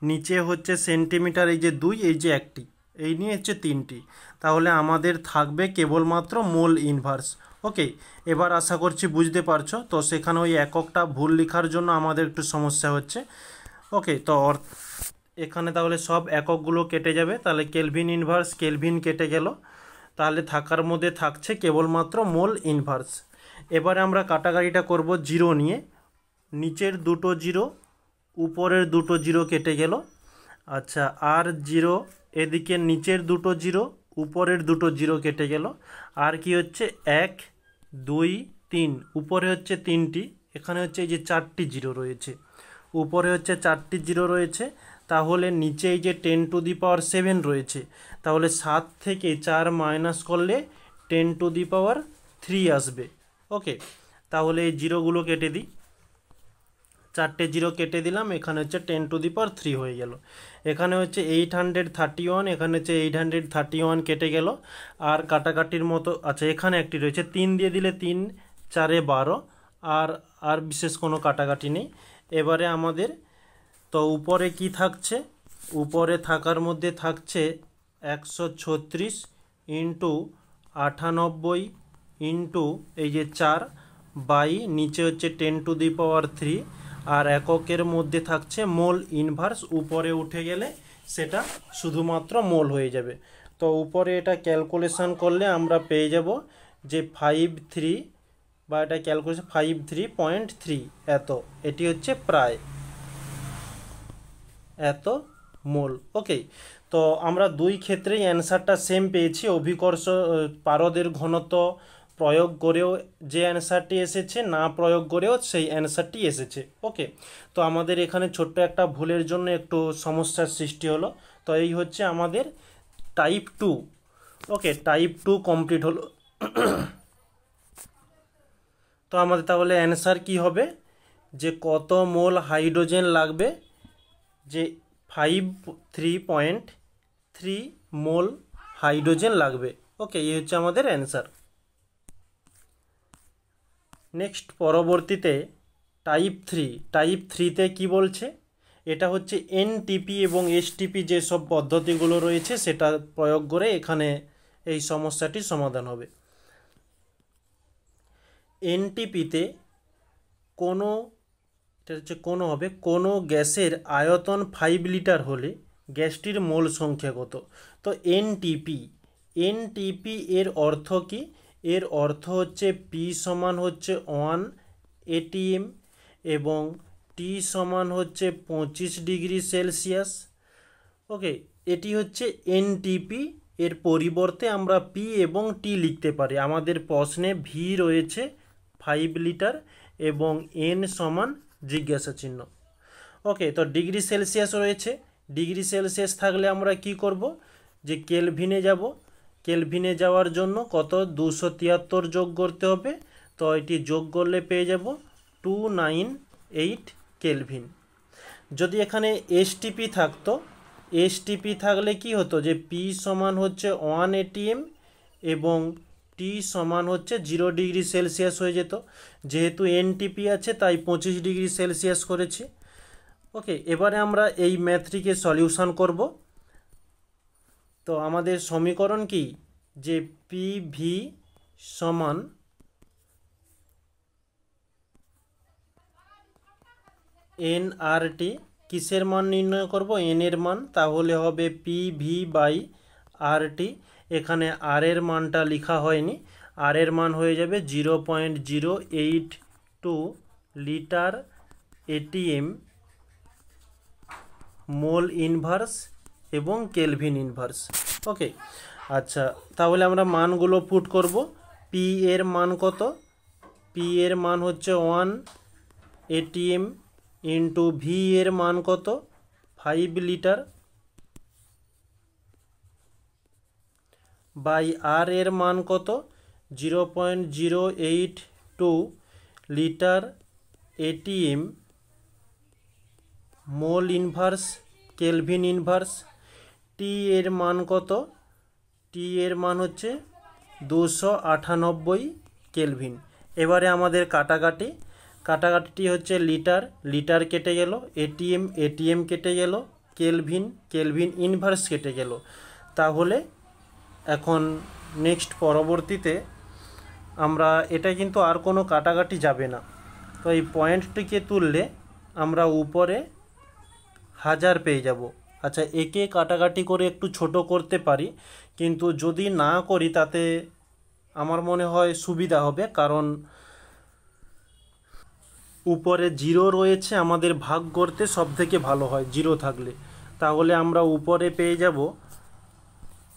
নিচে হচ্ছে সেন্টিমিটার এই যে 2, এই যে 1টি, এই নিয়ে হচ্ছে 3টি। তাহলে আমাদের থাকবে কেবলমাত্র মোল ইনভার্স। ওকে, এবার আশা করছি বুঝতে পারছো। তো সেখানে ওই এককটা ভুল লেখার জন্য আমাদের একটু সমস্যা হচ্ছে। ওকে, তো এখানে তাহলে সব এককগুলো কেটে যাবে, তাহলে কেলভিন ইনভার্স কেলভিন কেটে গেল, তাহলে থাকার মধ্যে থাকছে কেবলমাত্র মোল ইনভার্স। এবারে আমরা কাটাকাটিটা করব জিরো নিয়ে। নিচের দুটো জিরো, উপরের দুটো জিরো কেটে গেল। আচ্ছা, আর জিরো, এদিকে নিচের দুটো জিরো, উপরের দুটো জিরো কেটে গেল। আর কি হচ্ছে 1 2 3, উপরে হচ্ছে 3টি, এখানে হচ্ছে এই যে 4টি জিরো রয়েছে, উপরে হচ্ছে 4টি জিরো রয়েছে। তাহলে নিচে এই যে 10⁻7 রয়েছে, তাহলে 7 থেকে 4 মাইনাস করলে 10⁻3 আসবে। ওকে, তাহলে এই জিরোগুলো কেটে দিই, 4টে জিরো কেটে দিলাম, এখানে হচ্ছে 10⁻3 হয়ে গেল। এখানে হচ্ছে 831, এখানে হচ্ছে 831 কেটে গেল। আর কাটাকাটির মতো, আচ্ছা এখানে একটি রয়েছে 3 দিয়ে দিলে 3 4 12, আর বিশেষ কোনো কাটাকাটি নেই। এবারে আমাদের তো উপরে কি থাকছে, উপরে থাকার মধ্যে থাকছে 136 ইন্টু 98 ইন্টু এই যে 4 বাই নিচে হচ্ছে 10⁻3, আর এককের মধ্যে থাকছে মোল ইনভার্স। উপরে উঠে গেলে সেটা শুধুমাত্র মোল হয়ে যাবে। তো উপরে এটা ক্যালকুলেশন করলে আমরা পেয়ে যাব যে 53, বা এটা ক্যালকুলেশন 53.3 এত, এটি হচ্ছে প্রায় এত মোল। ওকে, তো আমরা দুই ক্ষেত্রেই অ্যান্সারটা সেম পেয়েছি। অভিকর্ষ পারদের ঘনত্ব প্রয়োগ করেও যে অ্যান্সারটি এসেছে, না প্রয়োগ করেও সেই অ্যান্সারটি এসেছে। ওকে, তো আমাদের এখানে ছোট্ট একটা ভুলের জন্য একটু সমস্যার সৃষ্টি হলো। তো এই হচ্ছে আমাদের টাইপ 2। ওকে, টাইপ 2 কমপ্লিট হলো। তো আমাদের তাহলে অ্যান্সার কি হবে, যে কত মোল হাইড্রোজেন লাগবে, যে 53.3 মোল হাইড্রোজেন লাগবে। ওকে, এই হচ্ছে আমাদের অ্যান্সার। নেক্সট পরবর্তীতে টাইপ 3তে কি বলছে, এটা হচ্ছে এনটিপি এবং এসটিপি যেসব পদ্ধতিগুলো রয়েছে সেটা প্রয়োগ করে এখানে এই সমস্যাটির সমাধান হবে। এনটিপিতে কোনো গ্যাসের আয়তন 5 লিটার হলে গ্যাসটির মোল সংখ্যা কত। তো এনটিপি এর অর্থ কি, এর অর্থ হচ্ছে পি সমান হচ্ছে 1 ATM এবং টি সমান হচ্ছে 25 ডিগ্রি সেলসিয়াস। ওকে, এটি হচ্ছে এনটিপি। এর পরিবর্তে আমরা পি এবং টি লিখতে পারি। আমাদের প্রশ্নে ভি রয়েছে 5 লিটার এবং এন সমান জিজ্ঞাসা চিহ্ন। ওকে, তো ডিগ্রি সেলসিয়াস রয়েছে, ডিগ্রি সেলসিয়াস থাকলে আমরা কি করব, যে কেলভিনে যাব। কেলভিনে যাওয়ার জন্য কত 273 যোগ করতে হবে। তো এটি যোগ করলে পেয়ে যাব 298 কেলভিন। যদি এখানে এসটিপি থাকতো, এসটিপি থাকলে কি হতো, যে পি সমান হচ্ছে 1 ATM এবং টি সমান হচ্ছে 0 ডিগ্রি সেলসিয়াস হয়ে যেত। যেহেতু এনটিপি আছে তাই 25 ডিগ্রি সেলসিয়াস করেছি। ওকে, এবারে আমরা এই ম্যাথটিকে সলিউশন করব। তো আমাদের সমীকরণ কি, যে পিভি সমান এনআরটি, কিসের মান নির্ণয় করব, এন এর মান, তাহলে হবে পিভি বাই আরটি। এখানে আর এর মানটা লেখা হয়নি, আর এর মান হয়ে যাবে 0.082 লিটার ATM মোল ইনভার্স এবং কেলভিন ইনভার্স। ওকে, আচ্ছা তাহলে আমরা মানগুলো পুট করব। পি এর মান কত? পি এর মান হচ্ছে 1 ATM ইন্টু ভি এর মান কত? 5 লিটার বাই আর এর মান কত? 0.082 litre ATM mole inverse kelvin inverse. T এর মান কত? টি এর মান হচ্ছে 298 কেলভিন। এবারে আমাদের কাটাকাটিটি হচ্ছে লিটার লিটার কেটে গেল, এটিএম এটিএম কেটে গেল, কেলভিন কেলভিন ইনভার্স কেটে গেল। তাহলে এখন নেক্সট পরবর্তীতে আমরা এটা কিন্তু আর কোনো কাটাকাটি যাবে না, তো এই পয়েন্টটিকে তুললে আমরা উপরে 1000 পেয়ে যাব। আচ্ছা, একে কাটাকাটি করে একটু ছোট করতে পারি, কিন্তু যদি না করি তাতে আমার মনে হয় সুবিধা হবে, কারণ উপরে জিরো রয়েছে, আমাদের ভাগ করতে সব থেকে ভালো হয় জিরো থাকলে। তাহলে আমরা উপরে পেয়ে যাব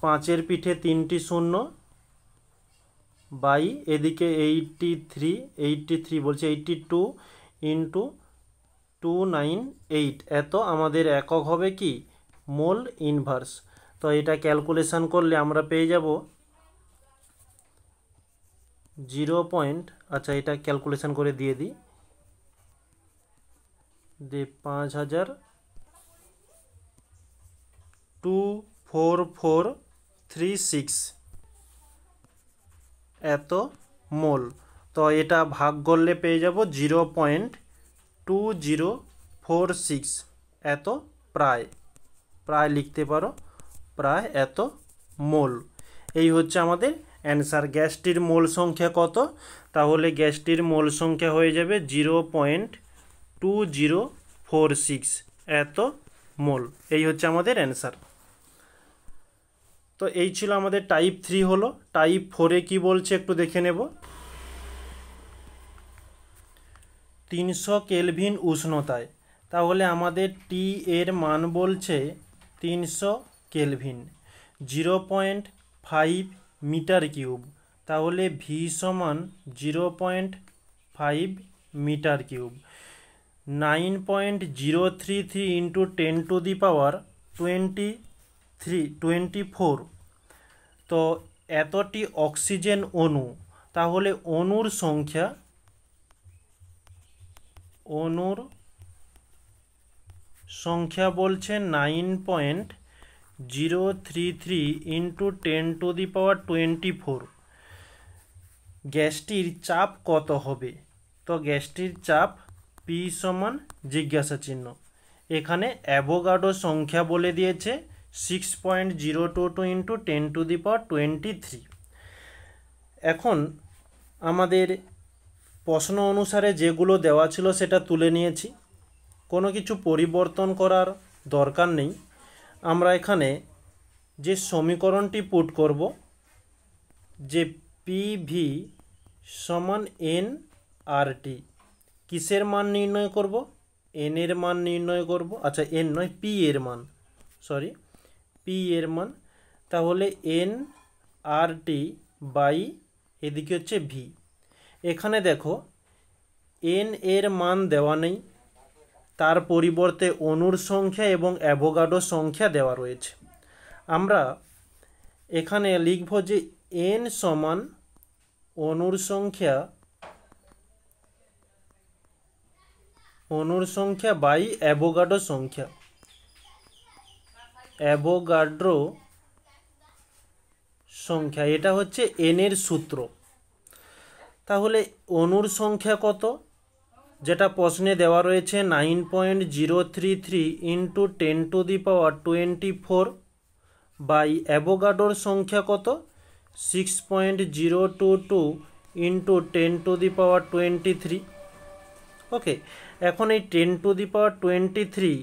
5-এর পিঠে 3টি শূন্য বাই এদিকে 83 বলছে 82 ইন্টু 298, এত আমাদের একক হবে কি? Mole inverse. তো এটা ক্যালকুলেশন করলে আমরা পেয়ে যাব 0. আচ্ছা এটা ক্যালকুলেশন করে দিয়ে দিই, 5000-24436 এত মোল। তো এটা ভাগ করলে পেয়ে যাব 0.2046 এত প্রায় লিখতে পারো, প্রায় এত মোল। এই হচ্ছে আমাদের অ্যান্সার। গ্যাসটির মোল সংখ্যা কত? তাহলে গ্যাসটির মোল সংখ্যা হয়ে যাবে 0.2046 এত মোল। এই হচ্ছে আমাদের অ্যান্সার। তো এই ছিল আমাদের টাইপ 3 হলো। টাইপ 4-এ কি বলছে একটু দেখে নেব। 300 কেলভিন উষ্ণতায়, তাহলে আমাদের টি এর মান বলছে 300 কেলভিন, 0.5 মিটার কিউব, তাহলে ভি সমান 0.5 মিটার কিউব। 9.033 ইন্টু 10⁻24। তো এতটি অক্সিজেন অণু, তাহলে অণুর সংখ্যা বলছে 9.033 ইন্টু 10⁻24। গ্যাসটির চাপ কত হবে? তো গ্যাসটির চাপ পি সমান জিজ্ঞাসা চিহ্ন, এখানে অ্যাভোগাড্রো সংখ্যা বলে দিয়েছে 6.022 ইন্টু 10⁻23। এখন আমাদের প্রশ্ন অনুসারে যেগুলো দেওয়া ছিল সেটা তুলে নিয়েছি, কোনো কিছু পরিবর্তন করার দরকার নেই। আমরা এখানে যে সমীকরণটি পুট করব, যে পিভি সমান এন আর টি, কিসের মান নির্ণয় করব? এন এর মান নির্ণয় করব। আচ্ছা এন নয়, পি এর মান, পি এর মান। তাহলে এন আর টি বাই এদিকে হচ্ছে ভি। এখানে দেখো এন এর মান দেওয়া নেই, তার পরিবর্তে অণুর সংখ্যা এবং অ্যাভোগাড্রো সংখ্যা দেওয়া রয়েছে। আমরা এখানে লিখব যে এন সমান অণুর সংখ্যা বাই অ্যাভোগাড্রো সংখ্যা, এটা হচ্ছে এন এর সূত্র। তাহলে অণুর সংখ্যা কত? যেটা প্রশ্নে দেওয়া রয়েছে 9.033 ইন্টু 10⁻24 বাই অ্যাভোগাড্রোর সংখ্যা কত? 6.022 ইন্টু 10⁻23। ওকে, এখন এই 10⁻23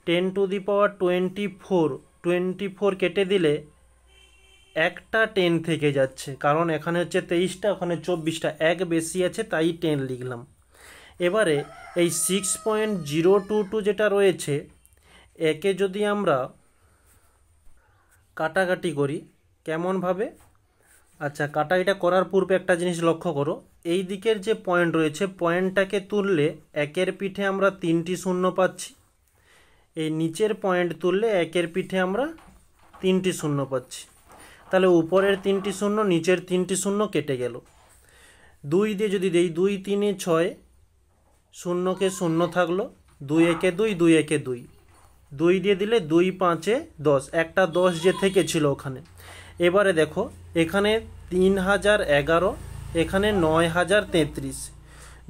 10⁻24 কেটে দিলে একটা 10 থেকে যাচ্ছে, কারণ এখানে হচ্ছে 23টা, ওখানে 24টা, এক বেশি আছে তাই 10 লিখলাম। এবারে এই 6.022 যেটা রয়েছে একে যদি আমরা কাটাকাটি করি কেমনভাবে, আচ্ছা কাটাকাটিটা করার পূর্বে একটা জিনিস লক্ষ্য করো, এই দিকের যে পয়েন্ট রয়েছে পয়েন্টটাকে তুললে একের পিঠে আমরা 3টি শূন্য পাচ্ছি, এই নিচের পয়েন্ট তুললে একের পিঠে আমরা 3টি শূন্য পাচ্ছি। তাহলে উপরের 3টি শূন্য নিচের 3টি শূন্য কেটে গেল। 2 দিয়ে যদি দেই 2 3 6, শূন্যকে শূন্য থাকলো, 2 একে 2, 2 একে 2, 2 দিয়ে দিলে 2 5 10, একটা 10 যে থেকে ছিল ওখানে। এবারে দেখো এখানে 3011, এখানে 9033,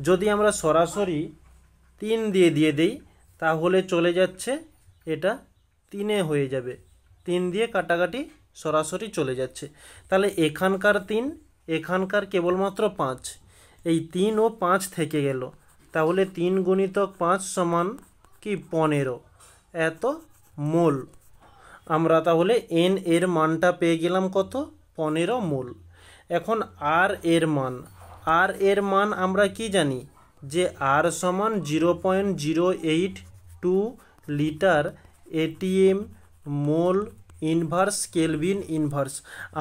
যদি আমরা সরাসরি 3 দিয়ে দেই তাহলে চলে যাচ্ছে এটা 3 হয়ে যাবে, 3 দিয়ে কাটাকাটি সরাসরি চলে যাচ্ছে। তাহলে এখানকার 3, এখানকার কেবলমাত্র 5, এই 3 ও 5 থেকে গেল, তাহলে 3 গুণিতক 5 সমান কি 15 এত মোল। আমরা তাহলে এন এর মানটা পেয়ে গেলাম কত, 15 মোল। এখন আর এর মান আমরা কি জানি যে আর সমান 0.082 litre ATM mole inverse kelvin inverse.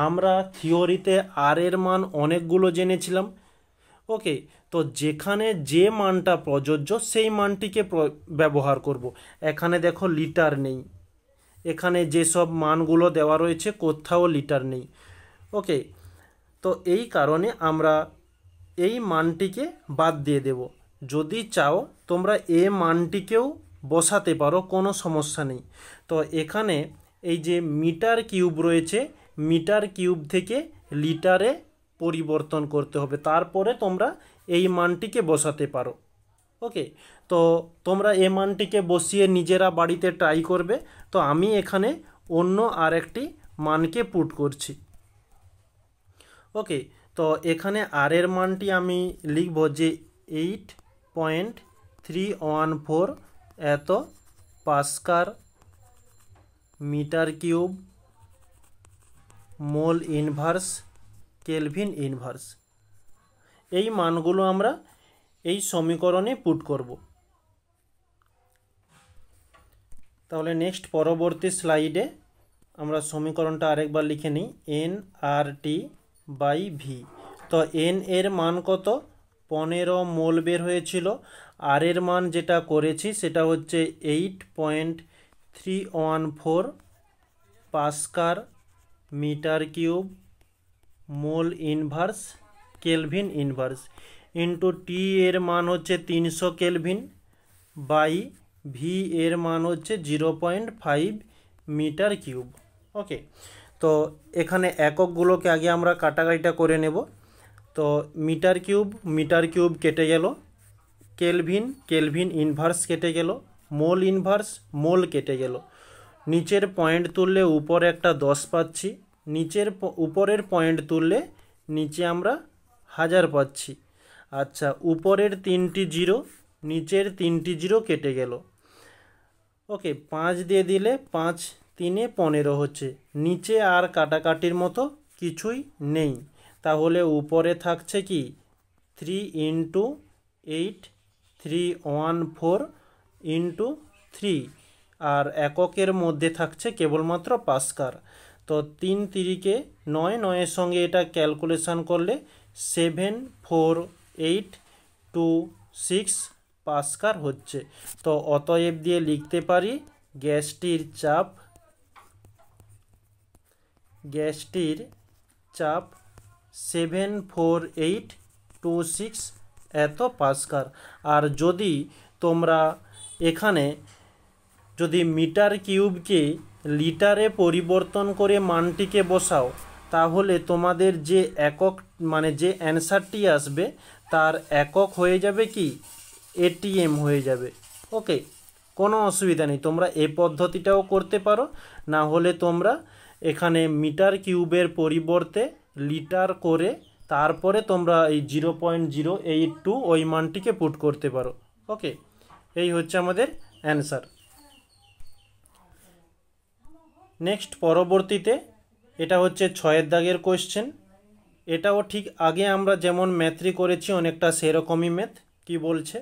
আমরা থিওরিতে আর এর মান অনেকগুলো জেনেছিলাম। ওকে, তো যেখানে যে মানটা প্রযোজ্য সেই মানটিকে ব্যবহার করব। এখানে দেখো লিটার নেই, এখানে যেসব মানগুলো দেওয়া রয়েছে কোথাও লিটার নেই। ওকে, তো এই কারণে আমরা এই মানটিকে বাদ দিয়ে দেব। যদি চাও তোমরা এই মানটিকেও বসাতে পারো, কোনো সমস্যা নেই। তো এখানে এই যে মিটার কিউব রয়েছে, মিটার কিউব থেকে লিটারে পরিবর্তন করতে হবে, তারপরে তোমরা এই মানটিকে বসাতে পারো। ওকে, তো তোমরা এই মানটিকে বসিয়ে নিজেরা বাড়িতে ট্রাই করবে। তো আমি এখানে অন্য আরেকটি মানকে পুট করছি। ওকে, তো এখানে আর এর মানটি আমি লিখব যে 8.314 এত pascal metre cube mole inverse kelvin inverse. এই মানগুলো আমরা এই সমীকরণে পুট করব। তাহলে নেক্সট পরবর্তী স্লাইডে আমরা সমীকরণটা আরেকবার লিখে নিই, N R T by V. তো এন এর মান কত, 15 মোল বের হয়েছিল। আর এর মান যেটা করেছি সেটা হচ্ছে 8.314 pascal metre cube mole inverse kelvin inverse into T এর মান হচ্ছে 300 কেলভিন বাই ভি এর মান হচ্ছে 0.5 মিটার কিউব। ওকে, তো এখানে এককগুলোকে আগে আমরা কাটাকাটিটা করে নেব। তো মিটার কিউব কেটে গেল, কেলভিন ইনভার্স কেটে গেল, মোল কেটে গেল। নিচের পয়েন্ট তুললে উপরে একটা 10 পাচ্ছি, উপরের পয়েন্ট তুললে নিচে আমরা 1000 পাচ্ছি। আচ্ছা, উপরের 3টি জিরো, নিচের 3টি জিরো কেটে গেল। ওকে, 5 দিয়ে দিলে 5 3 15 হচ্ছে, নিচে আর কাটাকাটির মতো কিছুই নেই। তাহলে উপরে থাকছে কি 3 × 8 314 × 3, আর এককের মধ্যে থাকছে কেবলমাত্র পাস্কাল। তো 3 3 9, 9-এর সঙ্গে এটা ক্যালকুলেশন করলে 74826 পাস্কাল হচ্ছে। তো অতএব দিয়ে লিখতে পারি গ্যাসটির চাপ 74826 এত পাস্কাল। আর যদি তোমরা এখানে যদি মিটার কিউবকে লিটারে পরিবর্তন করে মানটিকে বসাও, তাহলে তোমাদের যে একক মানে যে অ্যান্সারটি আসবে তার একক হয়ে যাবে কি এটিএম হয়ে যাবে। ওকে, কোনো অসুবিধা নেই, তোমরা এই পদ্ধতিটাও করতে পারো, না হলে তোমরা এখানে মিটার কিউবের পরিবর্তে লিটার করে তারপরে তোমরা এই 0.082 ওই মানটিকে পুট করতে পারো। ওকে, এই হচ্ছে আমাদের অ্যান্সার। নেক্সট পরবর্তীতে এটা হচ্ছে 6 দাগের কোয়েশ্চেন। এটাও ঠিক আগে আমরা যেমন ম্যাথটি করেছি অনেকটা সেরকমই ম্যাথ। কি বলছে,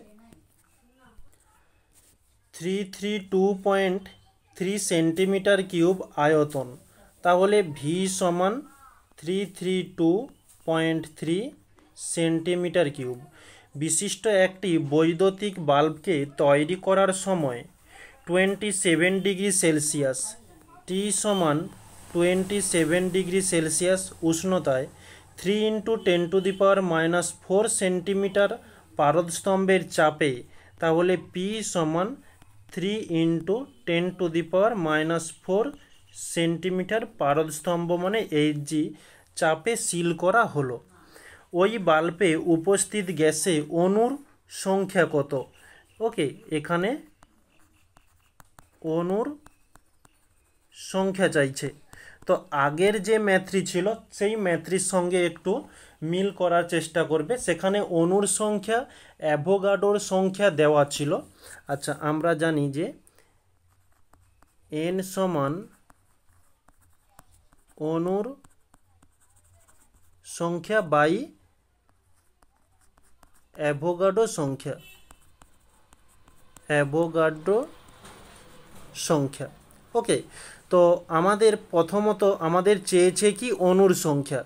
332.8 3 সেন্টিমিটার কিউব আয়তন, তাহলে ভি সমান 332.3 সেন্টিমিটার কিউব বিশিষ্ট একটি বৈদ্যুতিক বাল্বকে তৈরি করার সময় 27 ডিগ্রি সেলসিয়াস টি সমান 27 ডিগ্রি সেলসিয়াস উষ্ণতায় 3 × 10⁻⁻4 সেন্টিমিটার পারদস্তম্ভের চাপে, তাহলে পি সমান 3 × 10⁻⁻4 সেন্টিমিটার পারদস্তম্ভ মানে এইচজি চাপে সিল করা হলো। ওই বাল্বে উপস্থিত গ্যাসে অণুর সংখ্যা কত? ওকে, এখানে অণুর সংখ্যা চাইছে। তো আগের যে ম্যাথটি ছিল সেই ম্যাথটির সঙ্গে একটু মিল করার চেষ্টা করবে। সেখানে অণুর সংখ্যা, অ্যাভোগাড্রোর সংখ্যা দেওয়া ছিল। আচ্ছা, আমরা জানি যে এন সমান অণুর সংখ্যা বাই অ্যাভোগাড্রো সংখ্যা, অ্যাভোগাড্রো সংখ্যা। ওকে, তো আমাদের প্রথমত আমাদের চেয়েছে কি অণুর সংখ্যা।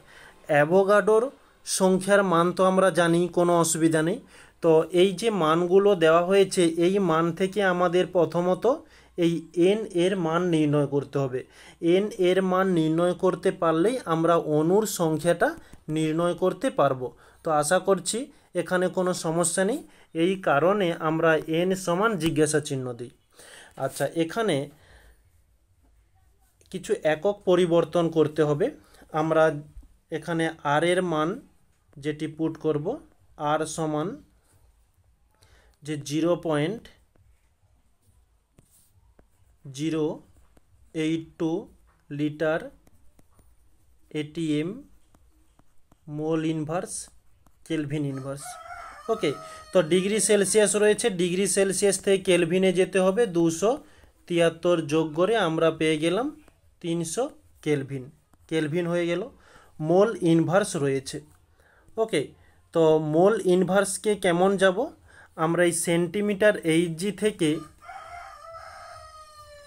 অ্যাভোগাড্রোর সংখ্যার মান তো আমরা জানি, কোনো অসুবিধা নেই। তো এই যে মানগুলো দেওয়া হয়েছে এই মান থেকে আমাদের প্রথমত এই এন এর মান নির্ণয় করতে হবে। এন এর মান নির্ণয় করতে পারলেই আমরা অণুর সংখ্যাটা নির্ণয় করতে পারবো। তো আশা করছি এখানে কোনো সমস্যা নেই, এই কারণে আমরা এন সমান জিজ্ঞাসা চিহ্ন দিই। আচ্ছা, এখানে কিছু একক পরিবর্তন করতে হবে। আমরা এখানে আর এর মান যেটি পুট করব, আর সমান যে 0.082 litre ATM mole inverse kelvin inverse. Okay, তো ডিগ্রি সেলসিয়াস রয়েছে, ডিগ্রি সেলসিয়াস থেকে কেলভিনে যেতে হবে। 273 যোগ করে আমরা পেয়ে গেলাম 300 কেলভিন, কেলভিন হয়ে গেল। মোল ইনভার্স রয়েছে। ওকে, তো মোল ইনভার্সকে কেমন যাব, আমরা এই সেন্টিমিটার এইচজি থেকে,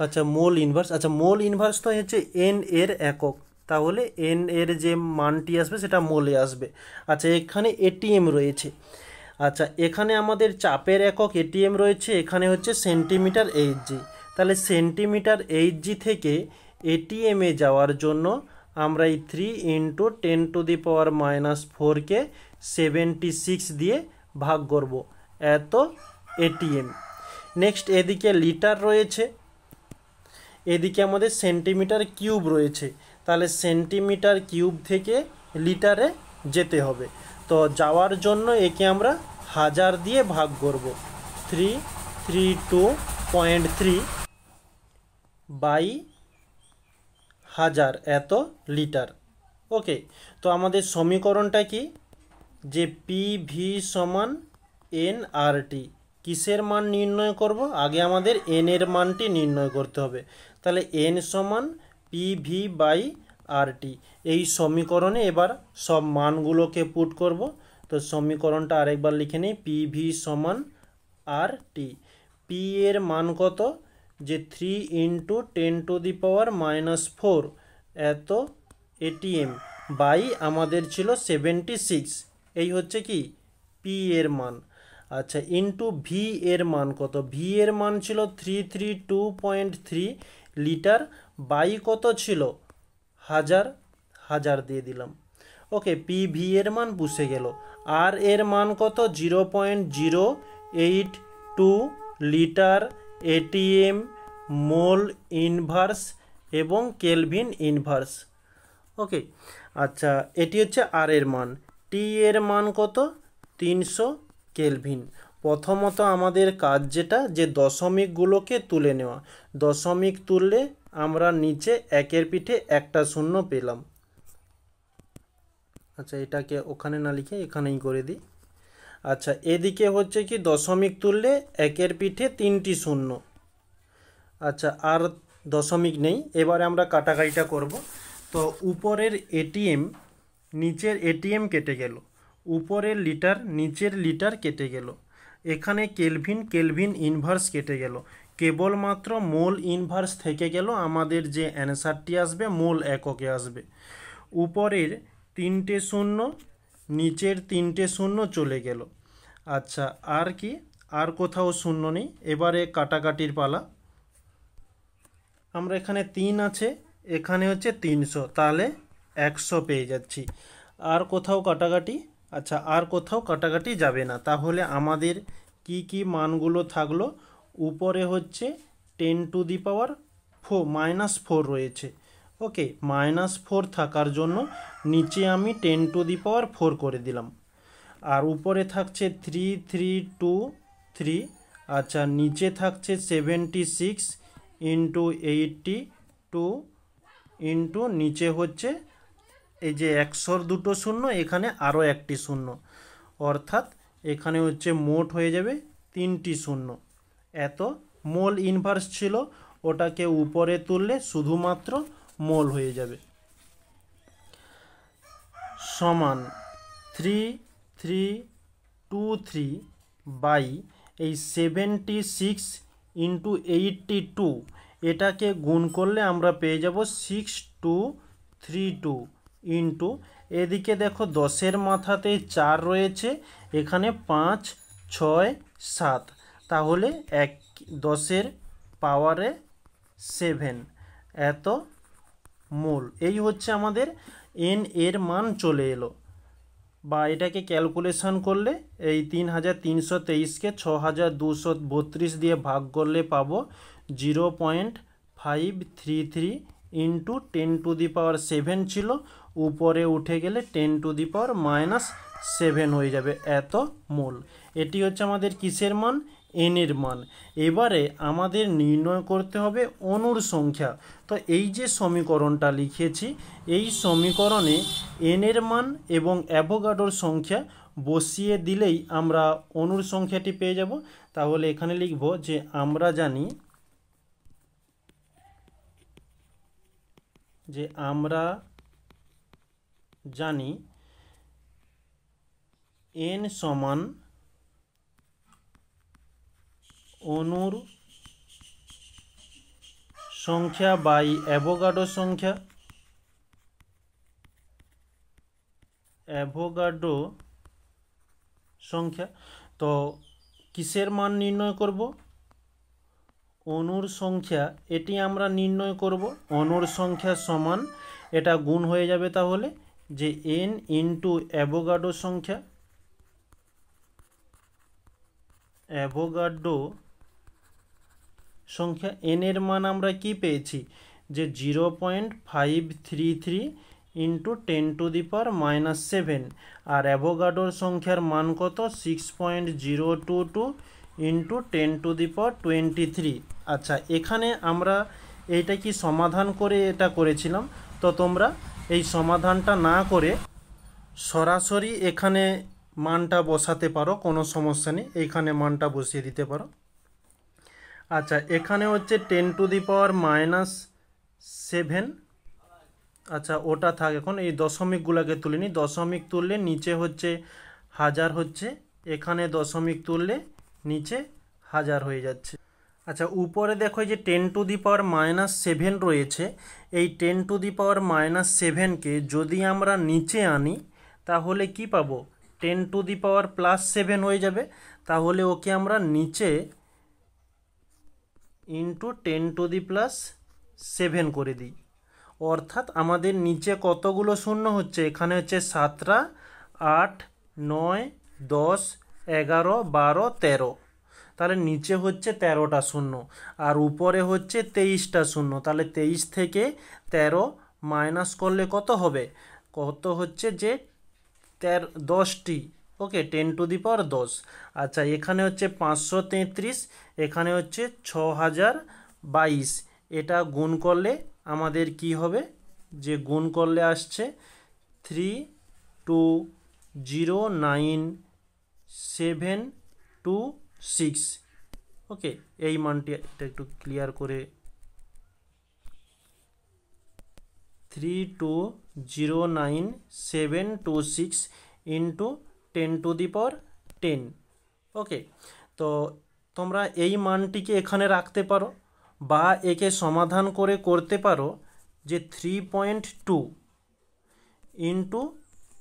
আচ্ছা মোল ইনভার্স, আচ্ছা মোল ইনভার্স তো হচ্ছে এন এর একক, তাহলে এন এর যে মানটি আসবে সেটা মোলে আসবে। আচ্ছা, এখানে এটিএম রয়েছে। আচ্ছা, এখানে আমাদের চাপের একক এটিএম রয়েছে, এখানে হচ্ছে সেন্টিমিটার এইচজি। তাহলে সেন্টিমিটার এইচজি থেকে এটিএমে যাওয়ার জন্য আমরা এই 3 × 10⁻⁻4কে 76 দিয়ে ভাগ করব, এত এটিএম। নেক্সট এদিকে লিটার রয়েছে, এদিকে আমাদের সেন্টিমিটার কিউব রয়েছে। তাহলে সেন্টিমিটার কিউব থেকে লিটারে যেতে হবে। তো যাওয়ার জন্য একে আমরা 1000 দিয়ে ভাগ করব, 332.3 বাই 1000 এত লিটার। ওকে, তো আমাদের সমীকরণটা কি, যে পি ভি সমান এন আর টি। কিসের মান নির্ণয় করব, আগে আমাদের এন এর মানটি নির্ণয় করতে হবে। তাহলে এন সমান পি ভি বাই আর টি। এই সমীকরণে এবার সব মানগুলোকে পুট করব। তো সমীকরণটা আরেকবার লিখে নিই, পি ভি সমান আর টি। পি এর মান কত, যে 3 × 10⁻⁻4 এত এটিএম বাই আমাদের ছিল 76, এই হচ্ছে কি পি এর মান। আচ্ছা, ইন্টু ভি এর মান কত, ভি এর মান ছিল 332.3 লিটার বাই কত ছিল 1000, 1000 দিয়ে দিলাম। ওকে, পি ভি এর মান বসে গেল। আর এর মান কত, 0.082 লিটার এটিএম মোল ইনভার্স এবং কেলভিন ইনভার্স। ওকে, আচ্ছা এটি হচ্ছে আর এর মান। টি এর মান কত, 300 কেলভিন। প্রথমত আমাদের কাজ যেটা, যে দশমিকগুলোকে তুলে নেওয়া। দশমিক তুললে আমরা নিচে একের পিঠে একটা শূন্য পেলাম। আচ্ছা, এটাকে ওখানে না লিখে এখানেই করে দিই। আচ্ছা, এদিকে হচ্ছে কি দশমিক তুললে একের পিঠে 3টি শূন্য। আচ্ছা, আর দশমিক নেই, এবারে আমরা কাটাকাটিটা করব। তো উপরের এটিএম নিচের এটিএম কেটে গেল, উপরের লিটার নিচের লিটার কেটে গেল, এখানে কেলভিন কেলভিন ইনভার্স কেটে গেল, কেবলমাত্র মোল ইনভার্স থেকে গেল, আমাদের যে অ্যান্সারটি আসবে মোল এককে আসবে। উপরের 3টে শূন্য, নিচের 3টে শূন্য চলে গেল। আচ্ছা, আর কি? আর কোথাও শূন্য নেই। এবারে কাটাকাটির পালা। আমরা এখানে 3 আছে, এখানে হচ্ছে 300, তাহলে 100 পেয়ে যাচ্ছি। আর কোথাও কাটাকাটি? আচ্ছা, আর কোথাও কাটাকাটি যাবে না। তাহলে আমাদের কি কি মানগুলো থাকলো? উপরে হচ্ছে 10⁻⁴ রয়েছে। ওকে, -4 থাকার জন্য নিচে আমি 10⁻⁴ করে দিলাম। আর উপরে থাকছে 3323। আচ্ছা, নিচে থাকছে 76 ইন্টু 82 ইন্টু নিচে হচ্ছে এই যে 100-র 2টো শূন্য, এখানে আরও একটি শূন্য, অর্থাৎ এখানে হচ্ছে মোট হয়ে যাবে 3টি শূন্য। এত মোল ইনভার্স ছিল, ওটাকে উপরে তুললে শুধুমাত্র মোল হয়ে যাবে। সমান 3323 বাই এই 76 ইন্টু 82, এটাকে গুণ করলে আমরা পেয়ে যাব 6232 ইন্টু, এদিকে দেখো 10-এর মাথাতে 4 রয়েছে, এখানে 5 6 7, তাহলে 10-এর পাওয়ারে 7 এত মোল। এই হচ্ছে আমাদের এন এর মান চলে এলো। বা এটাকে ক্যালকুলেশন করলে এই 3323কে 6232 দিয়ে ভাগ করলে পাবো 0.533 ইন্টু 10⁻7 ছিল, উপরে উঠে গেলে 10⁻⁻7 হয়ে যাবে, এত মোল। এটি হচ্ছে আমাদের কিসের মান? এন এর মান। এবারে আমাদের নির্ণয় করতে হবে অণুর সংখ্যা। তো এই যে সমীকরণটা লিখেছি, এই সমীকরণে এন এর মান এবং অ্যাভোগাড্রোর সংখ্যা বসিয়ে দিলেই আমরা অণুর সংখ্যাটি পেয়ে যাব। তাহলে এখানে লিখব যে আমরা জানি এন সমান অণুর সংখ্যা বাই অ্যাভোগাড্রো সংখ্যা। তো কিসের মান নির্ণয় করব? অণুর সংখ্যা, এটি আমরা নির্ণয় করব। অণুর সংখ্যা সমান, এটা গুণ হয়ে যাবে তাহলে যে এন ইন্টু অ্যাভোগাড্রো সংখ্যা। এন এর মান আমরা কি পেয়েছি? যে 0.533 ইন্টু 10⁻⁻7, আর অ্যাভোগাড্রোর সংখ্যার মান কত? 6.022 ইন্টু 10⁻23। আচ্ছা, এখানে আমরা এইটা কি সমাধান করে এটা করেছিলাম, তো তোমরা এই সমাধানটা না করে সরাসরি এখানে মানটা বসাতে পারো, কোনো সমস্যা নেই, এইখানে মানটা বসিয়ে দিতে পারো। আচ্ছা, এখানে হচ্ছে 10⁻⁻7। আচ্ছা, ওটা থাক, এখন এই দশমিকগুলোকে তুলে নিই। দশমিক তুললে নিচে হচ্ছে হাজার হচ্ছে, এখানে দশমিক তুললে নিচে হাজার হয়ে যাচ্ছে। আচ্ছা, উপরে দেখো যে 10⁻⁻7 রয়েছে, এই 10⁻⁻7কে যদি আমরা নিচে আনি তাহলে কি পাবো? 10⁻+7 হয়ে যাবে। তাহলে ওকে আমরা নিচে ইন্টু 10⁻+7 করে দিই, অর্থাৎ আমাদের নিচে কতগুলো শূন্য হচ্ছে? এখানে হচ্ছে 7টা, 8 9 10 11 12 13, তাহলে নিচে হচ্ছে 13টা শূন্য, আর উপরে হচ্ছে 23টা শূন্য। তাহলে 23 থেকে 13 মাইনাস করলে কত হবে? কত হচ্ছে যে 10টি। ওকে, 10⁻10। আচ্ছা, এখানে হচ্ছে 533, এখানে হচ্ছে 6022, এটা গুণ করলে আমাদের কি হবে? যে গুণ করলে আসছে 3209726। ওকে, এই মানটি এটা একটু ক্লিয়ার করে, 3209726 ইন্টু 10⁻10। ওকে, তো তোমরা এই মানটিকে এখানে রাখতে পারো বা একে সমাধান করে করতে পারো যে 3.2 ইন্টু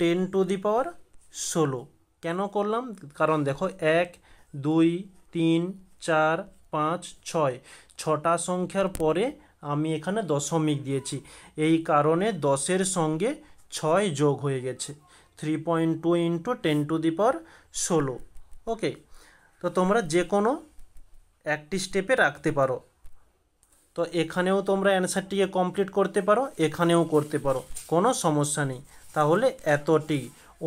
10⁻16। কেন করলাম? কারণ দেখো 1 2 3 4 5 6 ছটা সংখ্যার পরে আমি এখানে দশমিক দিয়েছি, এই কারণে 10-এর সঙ্গে 6 যোগ হয়ে গেছে। 3.2 ইন্টু 10⁻16। ওকে, তো তোমরা যে কোনো একটি স্টেপে রাখতে পারো। তো এখানেও তোমরা অ্যান্সারটিকে কমপ্লিট করতে পারো, এখানেও করতে পারো, কোনো সমস্যা নেই। তাহলে এতটি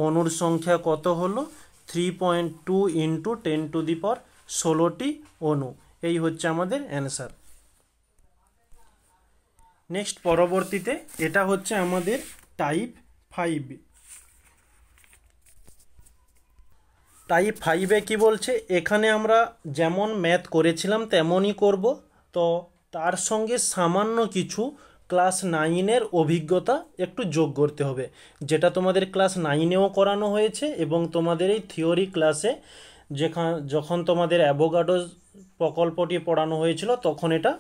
অনুর সংখ্যা কত হলো? 3.2 ইন্টু 10⁻16টি অনু। এই হচ্ছে আমাদের অ্যান্সার। নেক্সট পরবর্তীতে এটা হচ্ছে আমাদের টাইপ 5। টাইপ 5-এ কী বলছে? এখানে আমরা যেমন ম্যাথ করেছিলাম তেমনই করব, তো তার সঙ্গে সামান্য কিছু ক্লাস 9-এর অভিজ্ঞতা একটু যোগ করতে হবে, যেটা তোমাদের ক্লাস 9-এও করানো হয়েছে এবং তোমাদের এই থিওরি ক্লাসে যখন তোমাদের অ্যাভোগাড্রো প্রকল্পটি পড়ানো হয়েছিল তখন এটা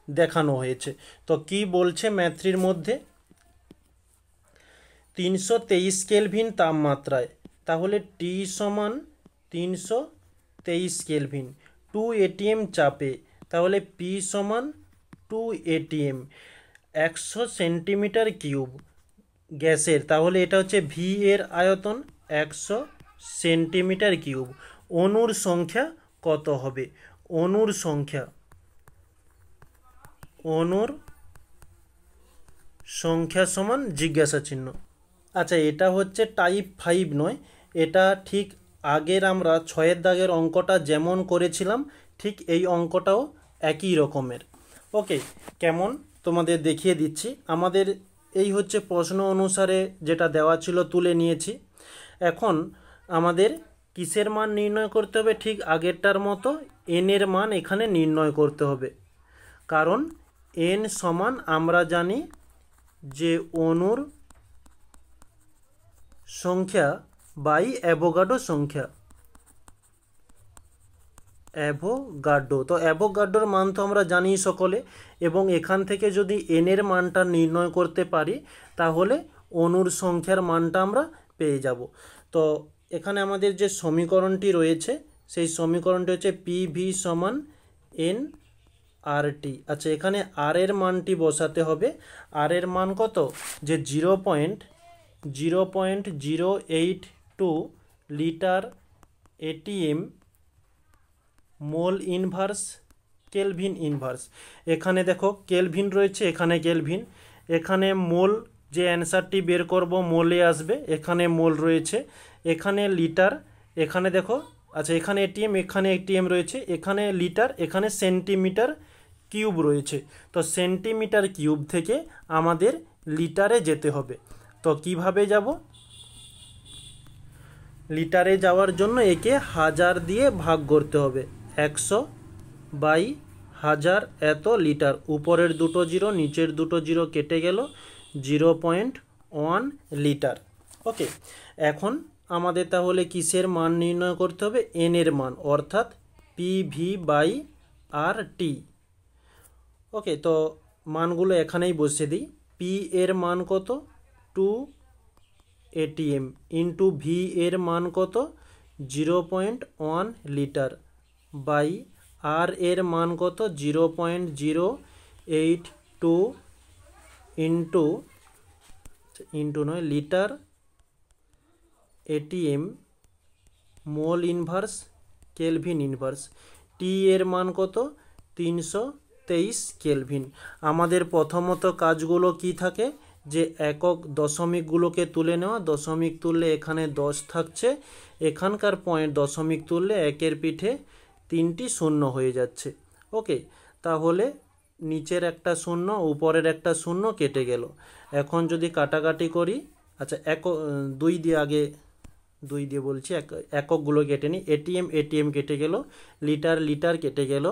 দেখানো হয়েছে। তো কি বলছে ম্যাথটির মধ্যে? 323 কেলভিন তাপমাত্রায়, তাহলে টি সমান 323 কেলভিন। 2 ATM চাপে, তাহলে পি সমান 2 ATM। 100 সেন্টিমিটার কিউব গ্যাসের, তাহলে এটা হচ্ছে ভি এর আয়তন 100 সেন্টিমিটার কিউব। অণুর সংখ্যা কত হবে? অণুর সংখ্যা সমান জিজ্ঞাসা চিহ্ন। আচ্ছা, এটা হচ্ছে টাইপ 5 নয়, এটা ঠিক আগের আমরা 6-এর দাগের অঙ্কটা যেমন করেছিলাম ঠিক এই অঙ্কটাও একই রকমের। ওকে, কেমন তোমাদের দেখিয়ে দিচ্ছি। আমাদের এই হচ্ছে প্রশ্ন অনুসারে যেটা দেওয়া ছিল তুলে নিয়েছি। এখন আমাদের কিসের মান নির্ণয় করতে হবে? ঠিক আগেরটার মতো এনের মান এখানে নির্ণয় করতে হবে, কারণ এন সমান আমরা জানি যে অনুর সংখ্যা বাই অ্যাভোগাড্রো সংখ্যা। তো অ্যাভোগাড্রোর মান তো আমরা জানি সকলে, এবং এখান থেকে যদি এনের মানটা নির্ণয় করতে পারি তাহলে অণুর সংখ্যার মানটা আমরা পেয়ে যাব। তো এখানে আমাদের যে সমীকরণটি রয়েছে সেই সমীকরণটি হচ্ছে পিভি সমান এন আর টি। আচ্ছা, এখানে আর এর মানটি বসাতে হবে। আর এর মান কত? যে 0.082 litre ATM mole inverse kelvin inverse. এখানে দেখো কেলভিন রয়েছে, এখানে কেলভিন, এখানে মোল, যে অ্যান্সারটি বের করব মোলে আসবে, এখানে মোল রয়েছে, এখানে লিটার, এখানে দেখো, আচ্ছা এখানে এটিএম রয়েছে, এখানে লিটার, এখানে সেন্টিমিটার কিউব রয়েছে। তো সেন্টিমিটার কিউব থেকে আমাদের লিটারে যেতে হবে। তো কিভাবে যাব? লিটারে যাওয়ার জন্য একে 1000 দিয়ে ভাগ করতে হবে। 100/1000 এত লিটার। উপরের দুটো জিরো নিচের দুটো জিরো কেটে গেল, 0.1 লিটার। ওকে, এখন আমাদের তাহলে কিসের মান নির্ণয় করতে হবে? এন এর মান, অর্থাৎ PV/RT। ওকে, তো মানগুলো এখানেই বসিয়ে দিই। পি এর মান কত? 2 ATM ইন্টু ভি এর মান কত? 0.1 লিটার বাই আর এর মান কত? 0.082 ইন্টু নয় litre ATM mole inverse kelvin inverse. T এর মান কত? 323 কেলভিন। আমাদের প্রথমত কাজগুলো কি থাকে? যে একক দশমিকগুলোকে তুলে নেওয়া, দশমিক তুললে এখানে 10 থাকছে, এখানকার পয়েন্ট দশমিক তুললে একের পিঠে 3টি শূন্য হয়ে যাচ্ছে। ওকে, তাহলে নিচের একটা শূন্য, উপরের একটা শূন্য কেটে গেল। এখন যদি কাটাকাটি করি, আচ্ছা দুই দিয়ে বলছি, এককগুলো কেটে নিই। এটিএম কেটে গেল, লিটার কেটে গেল,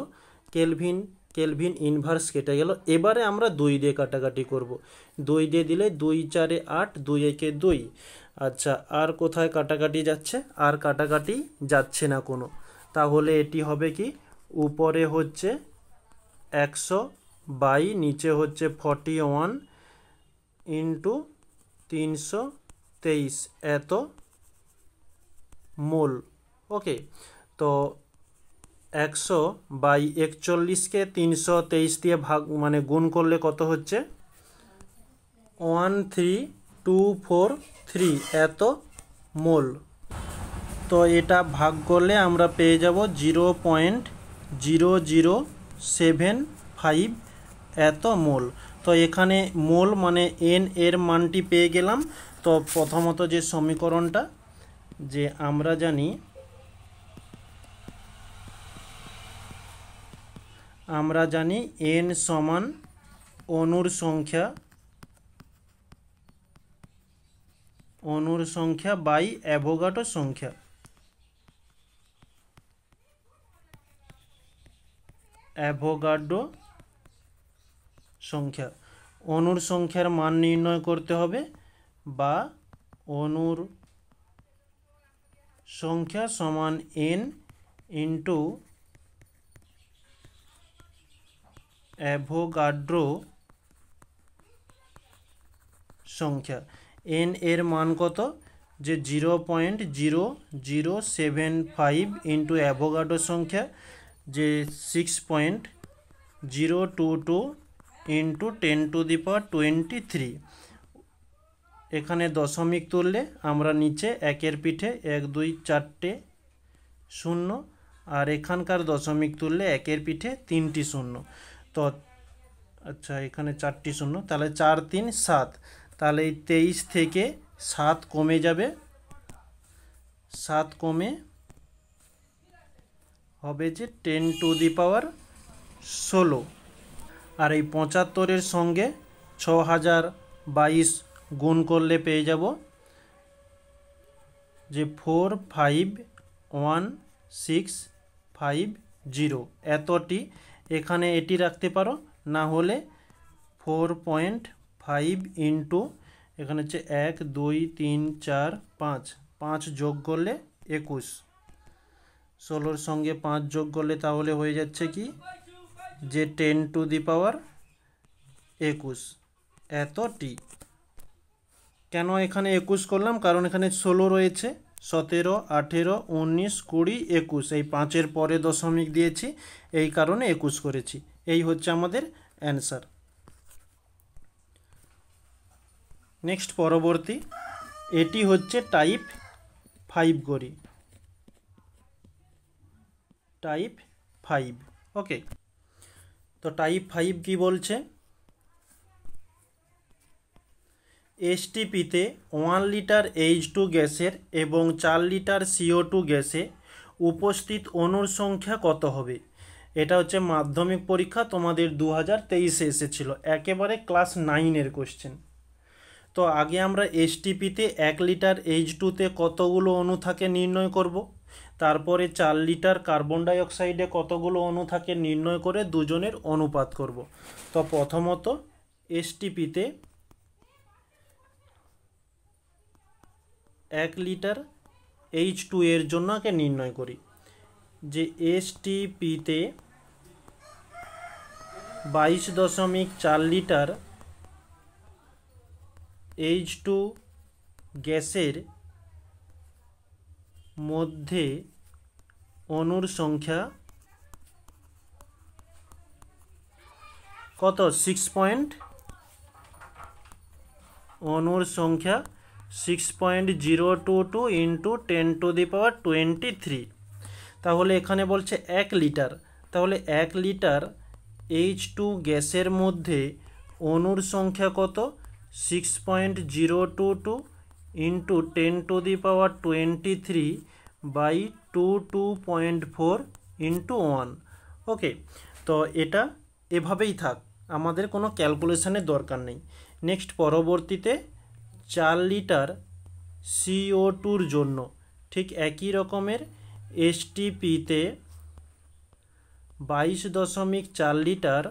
কেলভিন ইনভার্স কেটে গেল। এবারে আমরা 2 দিয়ে কাটাকাটি করব। 2 দিয়ে দিলে 2 4 8, 2 1 2। আচ্ছা, আর কোথায় কাটাকাটি যাচ্ছে? আর কাটাকাটি যাচ্ছে না কোনো, তাহলে এটি হবে কি উপরে হচ্ছে 100 বাই নিচে হচ্ছে 41 ইন্টু 323 এত মোল। ওকে, তো 100 বাই 41কে 323 দিয়ে ভাগ মানে গুণ করলে কত হচ্ছে 13243 এত মোল। তো এটা ভাগ করলে আমরা পেয়ে যাব 0.0075 এত মোল। তো এখানে মোল মানে এন এর মানটি পেয়ে গেলাম। তো প্রথমত যে সমীকরণটা, যে আমরা জানি এন সমান অণুর সংখ্যা বাই অ্যাভোগাড্রো সংখ্যা। অণুর সংখ্যার মান নির্ণয় করতে হবে, বা অণুর সংখ্যা সমান এন ইন্টু অ্যাভোগাড্রো সংখ্যা। এন এর মান কত, যে 0.0075 ইন্টু অ্যাভোগাড্রো সংখ্যা যে 6.022 ইন্টু 10⁻23। এখানে দশমিক তুললে আমরা নিচে একের পিঠে 1 2 4টে শূন্য, আর এখানকার দশমিক তুললে একের পিঠে 3টি শূন্য। তো আচ্ছা, এখানে 4টি শূন্য, তাহলে 4 3 7, তাহলে এই 23 থেকে 7 কমে যাবে, 7 কমে হবে যে 10⁻16। আর এই 75-এর সঙ্গে 6022 গুণ করলে পেয়ে যাব যে 451,650 এতটি। এখানে এটি রাখতে পারো, না হলে 4.5 ইন্টু এখানে হচ্ছে 1 2 3 4 5, 5 যোগ করলে 21, 16-র সঙ্গে 5 যোগ করলে তাহলে হয়ে যাচ্ছে কি যে 10⁻21 এতটি। কেন এখানে 21 করলাম, কারণ এখানে 16 রয়েছে, 17 18 19 20 21, এই 5-এর পরে দশমিক দিয়েছি, এই কারণে 21 করেছি। এই হচ্ছে আমাদের অ্যান্সার। নেক্সট পরবর্তী, এটি হচ্ছে টাইপ 5 করি, টাইপ 5। ওকে, তো টাইপ 5 কি বলছে, এসটিপিতে 1 লিটার H2 গ্যাসের এবং 4 লিটার CO2 গ্যাসে উপস্থিত অণুর সংখ্যা কত হবে। এটা হচ্ছে মাধ্যমিক পরীক্ষা তোমাদের 2023-এ এসেছিল, একেবারে ক্লাস 9-এর কোশ্চেন। তো আগে আমরা এসটিপিতে 1 লিটার H2-তে কতগুলো অণু থাকে নির্ণয় করব, তারপরে 4 লিটার কার্বন ডাইঅক্সাইডে কতগুলো অণু থাকে নির্ণয় করে দুজনের অনুপাত করব। তো প্রথমত এসটিপিতে 1 লিটার H2 এর জন্য আগে নির্ণয় করি, যে এসটিপিতে 22.4 লিটার H2 গ্যাসের মধ্যে অণুর সংখ্যা কত, 6.022 ইন্টু 10⁻23। তাহলে এখানে বলছে 1 লিটার, তাহলে 1 লিটার H2 গ্যাসের মধ্যে অণুর সংখ্যা কত, 6.022 ইন্টু 10⁻23 বাই 22.4 ইন্টু 1। ওকে, তো এটা এভাবেই থাক, আমাদের কোনো ক্যালকুলেশনের দরকার নেই। নেক্সট পরবর্তীতে 4 লিটার CO2-র জন্য ঠিক একই রকমের এসটিপিতে 22.4 লিটার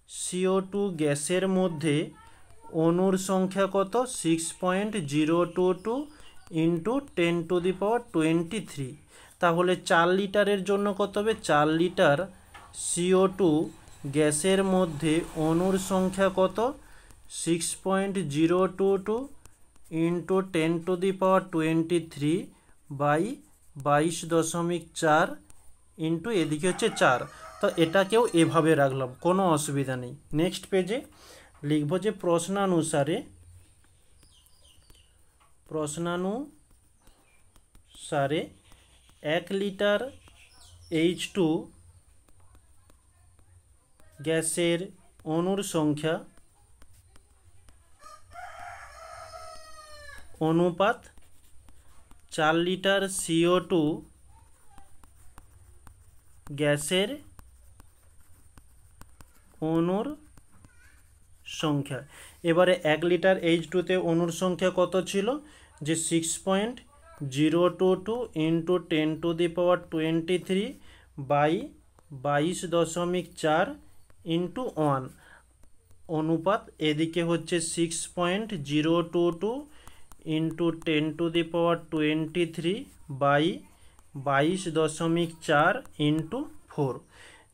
CO2 গ্যাসের মধ্যে অণুর সংখ্যা কত, 6.022 ইন্টু 10⁻23। তাহলে 4 লিটারের জন্য কত হবে? 4 লিটার CO2 গ্যাসের মধ্যে অণুর সংখ্যা কত? 6.022 ইন্টু 10⁻23 বাই 22.4 ইন্টু এদিকে হচ্ছে 4। তো এটাকেও এভাবে রাখলাম, কোনো অসুবিধা নেই। নেক্সট পেজে লিখব যে প্রশ্নানুসারে 1 লিটার H2 গ্যাসের অণুর সংখ্যা অনুপাত 4 লিটার CO2 গ্যাসের অণুর সংখ্যা। এবারে 1 লিটার H2তে অণুর সংখ্যা কত ছিল? যে 6.022 ইন্টু 10⁻23 বাই 22.4 ইন্টু 1 অনুপাত এদিকে হচ্ছে 6.022 ইন্টু 10⁻23 বাই 22.4 ইন্টু 4।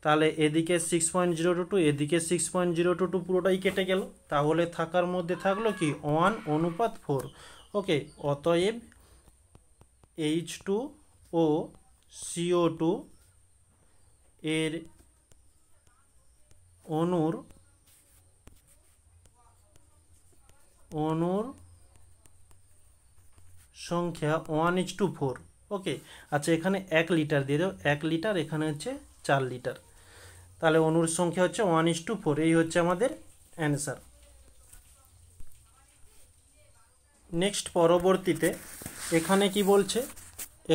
তাহলে এদিকে 6.022 এদিকে 6.022 পুরোটাই কেটে গেল, তাহলে থাকার মধ্যে থাকলো কি 1:4। ওকে, অতএব H2O CO2 এর অণুর সংখ্যা 1:4। ওকে, আচ্ছা এখানে 1 লিটার দিয়ে দাও, 1 লিটার, এখানে হচ্ছে 4 লিটার, তাহলে অণুর সংখ্যা হচ্ছে 1:4। এই হচ্ছে আমাদের অ্যান্সার। নেক্সট পরবর্তীতে এখানে কি বলছে?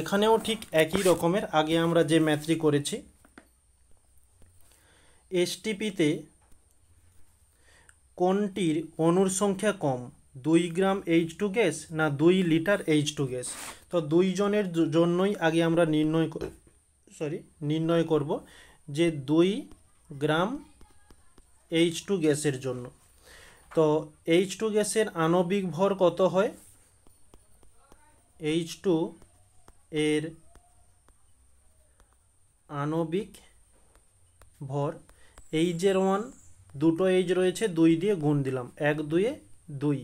এখানেও ঠিক একই রকমের, আগে আমরা যে ম্যাথটি করেছি। এসটিপিতে কোনটির অণুর সংখ্যা কম, 2 গ্রাম H2 গ্যাস না 2 লিটার H2 গ্যাস? তো দুইজনের জন্যই আগে আমরা নির্ণয় করব যে 2 গ্রাম H2 গ্যাসের জন্য। তো H2 গ্যাসের আণবিক ভর কত হয়? H2 এর আণবিক ভর H1, দুটো H রয়েছে, 2 দিয়ে গুণ দিলাম, 1 2 2।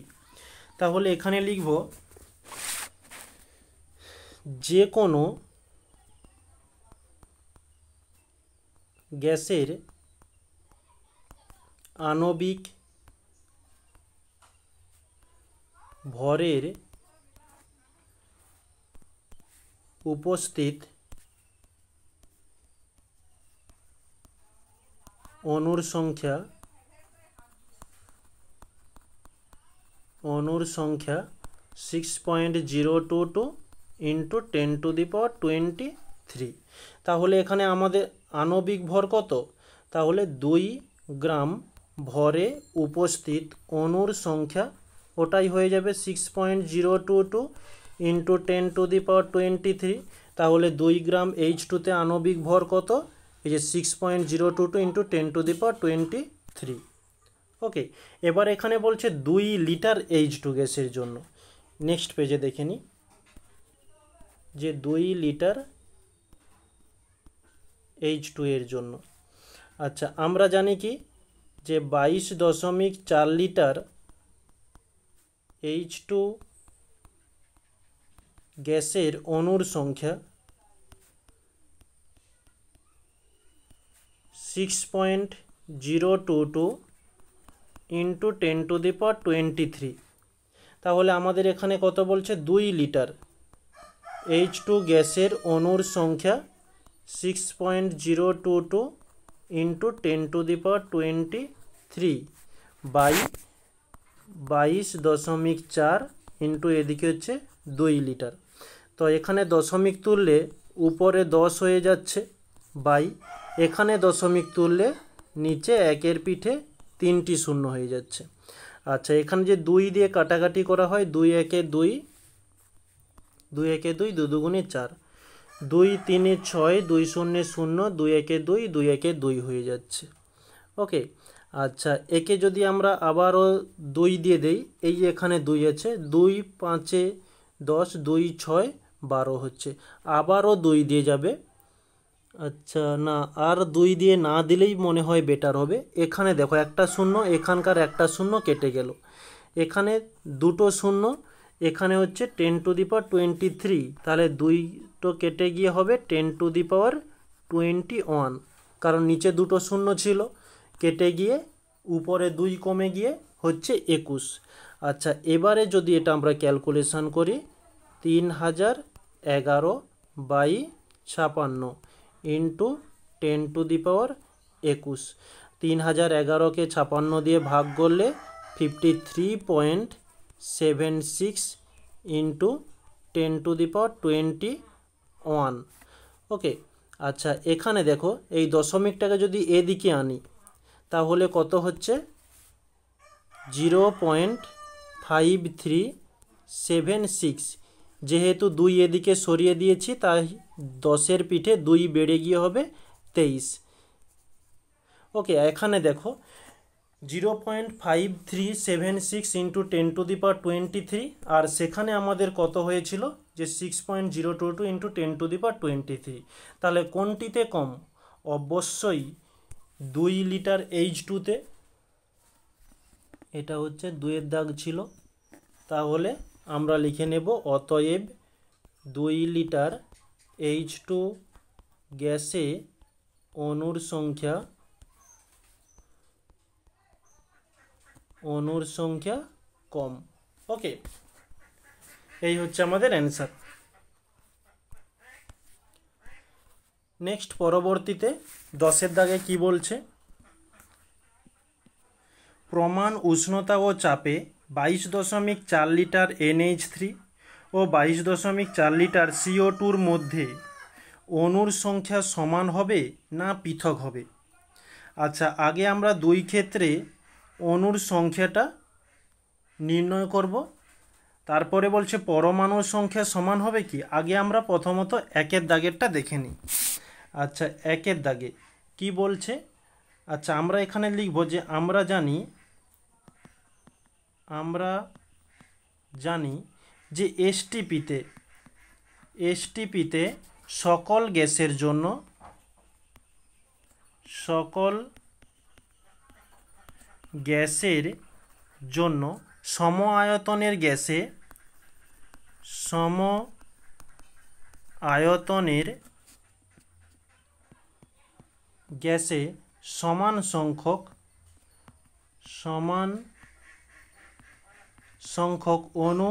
তাহলে এখানে লিখব যে কোনো গ্যাসের আণবিক ভরের উপস্থিত অণুর সংখ্যা 6.022 ইন্টু 10⁻23। তাহলে এখানে আমাদের আণবিক ভর কত? তাহলে 2 গ্রাম ভরে উপস্থিত অণুর সংখ্যা, ওটাই হয়ে যাবে 6.022 ইন্টু 10⁻23। তাহলে 2 গ্রাম H2তে আণবিক ভর কত? এই যে 6.022 ইন্টু 10⁻23। ওকে, এবার এখানে বলছে 2 লিটার H2 গ্যাসের জন্য। নেক্সট পেজে দেখে নিই যে 2 লিটার H2 এর জন্য। আচ্ছা, আমরা জানি কি যে 22.4 লিটার H2 গ্যাসের অণুর সংখ্যা 6.022 ইন্টু 10⁻23। তাহলে আমাদের এখানে কত বলছে? 2 লিটার H2 গ্যাসের অণুর সংখ্যা 6.022 ইন্টু 10⁻23 বাই 22.4 ইন্টু এদিকে হচ্ছে 2 লিটার। তো এখানে দশমিক তুললে উপরে 10 হয়ে যাচ্ছে, বাই এখানে দশমিক তুললে নিচে 1-এর পিঠে 3টি শূন্য হয়ে যাচ্ছে। আচ্ছা, এখানে যে 2 দিয়ে কাটাকাটি করা হয়, 2 1 2, 2 1 2, 2 2 4, 2 3 6, 2 0 0, 2 1 2, 2 1 2 হয়ে যাচ্ছে। ওকে, আচ্ছা একে যদি আমরা আবারও 2 দিয়ে দেই, এই যে এখানে 2 আছে, 2 5 10, 2 6 12 হচ্ছে। আবারও 2 দিয়ে যাবে। আচ্ছা না, আর 2 দিয়ে না দিলেই মনে হয় বেটার হবে। এখানে দেখো একটা শূন্য, এখানকার একটা শূন্য কেটে গেল, এখানে দুটো শূন্য, এখানে হচ্ছে 10^23, তাহলে 2টো কেটে গিয়ে হবে 10^21, কারণ নিচে দুটো শূন্য ছিল, কেটে গিয়ে উপরে 2 কমে গিয়ে হচ্ছে 21। আচ্ছা এবারে যদি এটা আমরা ক্যালকুলেশন করি, 3011/56 ইন্টু 10^21, 3011কে 56 দিয়ে ভাগ করলে 53.76 ইন্টু 10^21। ওকে, আচ্ছা এখানে দেখো এই দশমিকটাকে যদি এদিকে আনি তাহলে কত হচ্ছে, 0.5376। যেহেতু 2 এদিকে সরিয়ে দিয়েছি তাই 10-এর পিঠে 2 বেড়ে গিয়ে হবে 23। ওকে, এখানে দেখো 0.5376 ইন্টু 10^23, আর সেখানে আমাদের কত হয়েছিল যে 6.022 ইন্টু 10^23। তাহলে কোনটিতে কম? অবশ্যই 2 লিটার H2-তে। এটা হচ্ছে 2-এর দাগ ছিল, তাহলে আমরা লিখে নেব অতএব 2 লিটার H2 গ্যাসে অণুর সংখ্যা কম। ওকে, এই হচ্ছে আমাদের অ্যান্সার। নেক্সট পরবর্তীতে 10-এর দাগে কি বলছে, প্রমাণ উষ্ণতা ও চাপে 22.4 লিটার NH3 ও 22.4 লিটার CO2-র মধ্যে অণুর সংখ্যা সমান হবে না পৃথক হবে। আচ্ছা আগে আমরা 2 ক্ষেত্রে অণুর সংখ্যাটা নির্ণয় করব, তারপরে বলছে পরমাণুর সংখ্যা সমান হবে কি। আগে আমরা প্রথমত 1-এর দাগেরটা দেখে নিই। আচ্ছা 1-এর দাগে কি বলছে, আচ্ছা আমরা এখানে লিখব যে আমরা জানি যে এসটিপিতে সকল গ্যাসের জন্য সম আয়তনের গ্যাসে সমান সংখ্যক অণু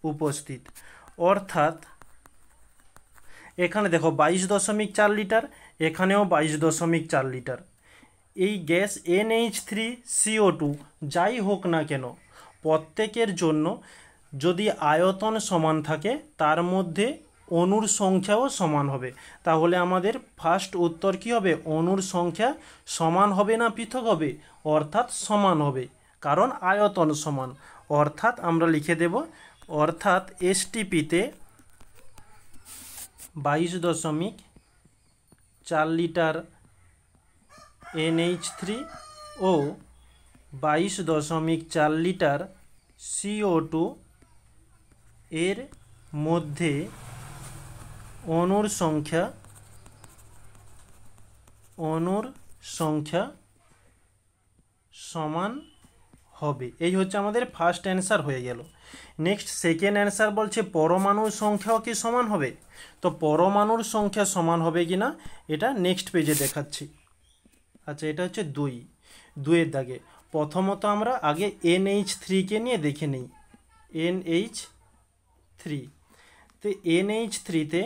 উপস্থিত। অর্থাৎ এখানে দেখো 22.4 লিটার, এখানেও 22.4 লিটার। এই গ্যাস NH3CO2 যাই হোক না কেন, প্রত্যেকের জন্য যদি আয়তন সমান থাকে তার মধ্যে অণুর সংখ্যাও সমান হবে। তাহলে আমাদের ফার্স্ট উত্তর কি হবে, অণুর সংখ্যা সমান হবে না পৃথক হবে, অর্থাৎ সমান হবে, কারণ আয়তন সমান। অর্থাৎ আমরা লিখে দেব, অর্থাৎ এসটিপিতে 22.4 লিটার NH3 ও 22.4 লিটার CO2 এর মধ্যে অণুর সংখ্যা সমান হবে। এই হচ্ছে আমাদের ফার্স্ট অ্যান্সার হয়ে গেল। নেক্সট সেকেন্ড অ্যান্সার বলছে পরমাণুর সংখ্যাও কি সমান হবে। তো পরমাণুর সংখ্যা সমান হবে কি না এটা নেক্সট পেজে দেখাচ্ছি। আচ্ছা এটা হচ্ছে 2-এর দাগে। প্রথমত আমরা আগে NH3-কে নিয়ে দেখে নিই। NH3 তো NH3-তে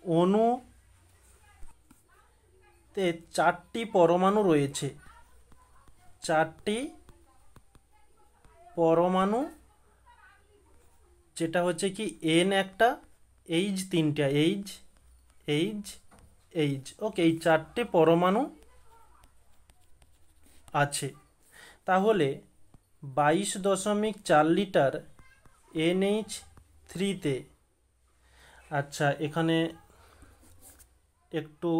অণুতে 4টি পরমাণু রয়েছে। 4টি পরমাণু, যেটা হচ্ছে কি N একটা, H 3টা, H। ওকে, এই 4টে পরমাণু আছে। তাহলে 22.4 লিটার NH3-তে, আচ্ছা এখানে একটু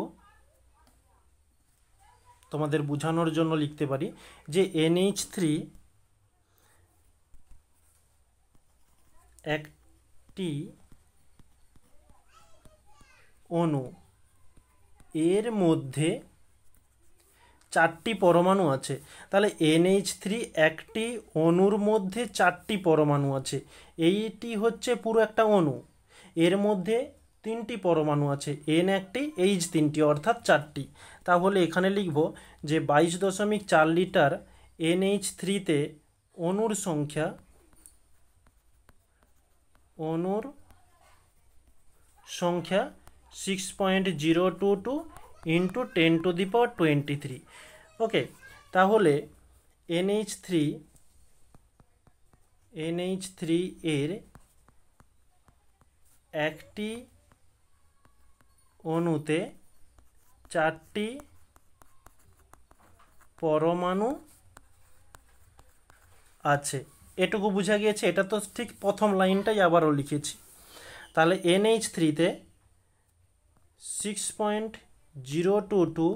তোমাদের বোঝানোর জন্য লিখতে পারি যে NH3 একটি অণু, এর মধ্যে 4টি পরমাণু আছে। তাহলে NH3 একটি অণুর মধ্যে 4টি পরমাণু আছে। এইটি হচ্ছে পুরো একটা অণু, এর মধ্যে 3টি পরমাণু আছে, N একটি, H 3টি, অর্থাৎ 4টি। তাহলে এখানে লিখব যে 22.4 লিটার NH3-তে অণুর সংখ্যা 6.022 ইন্টু 10⁻23। ওকে, তাহলে NH3 এর একটি অণুতে 4টি পরমাণু আছে। এটুকু বোঝা গিয়েছে। এটা তো ঠিক প্রথম লাইনটাই আবারও লিখেছি। তাহলে NH3-তে 6.022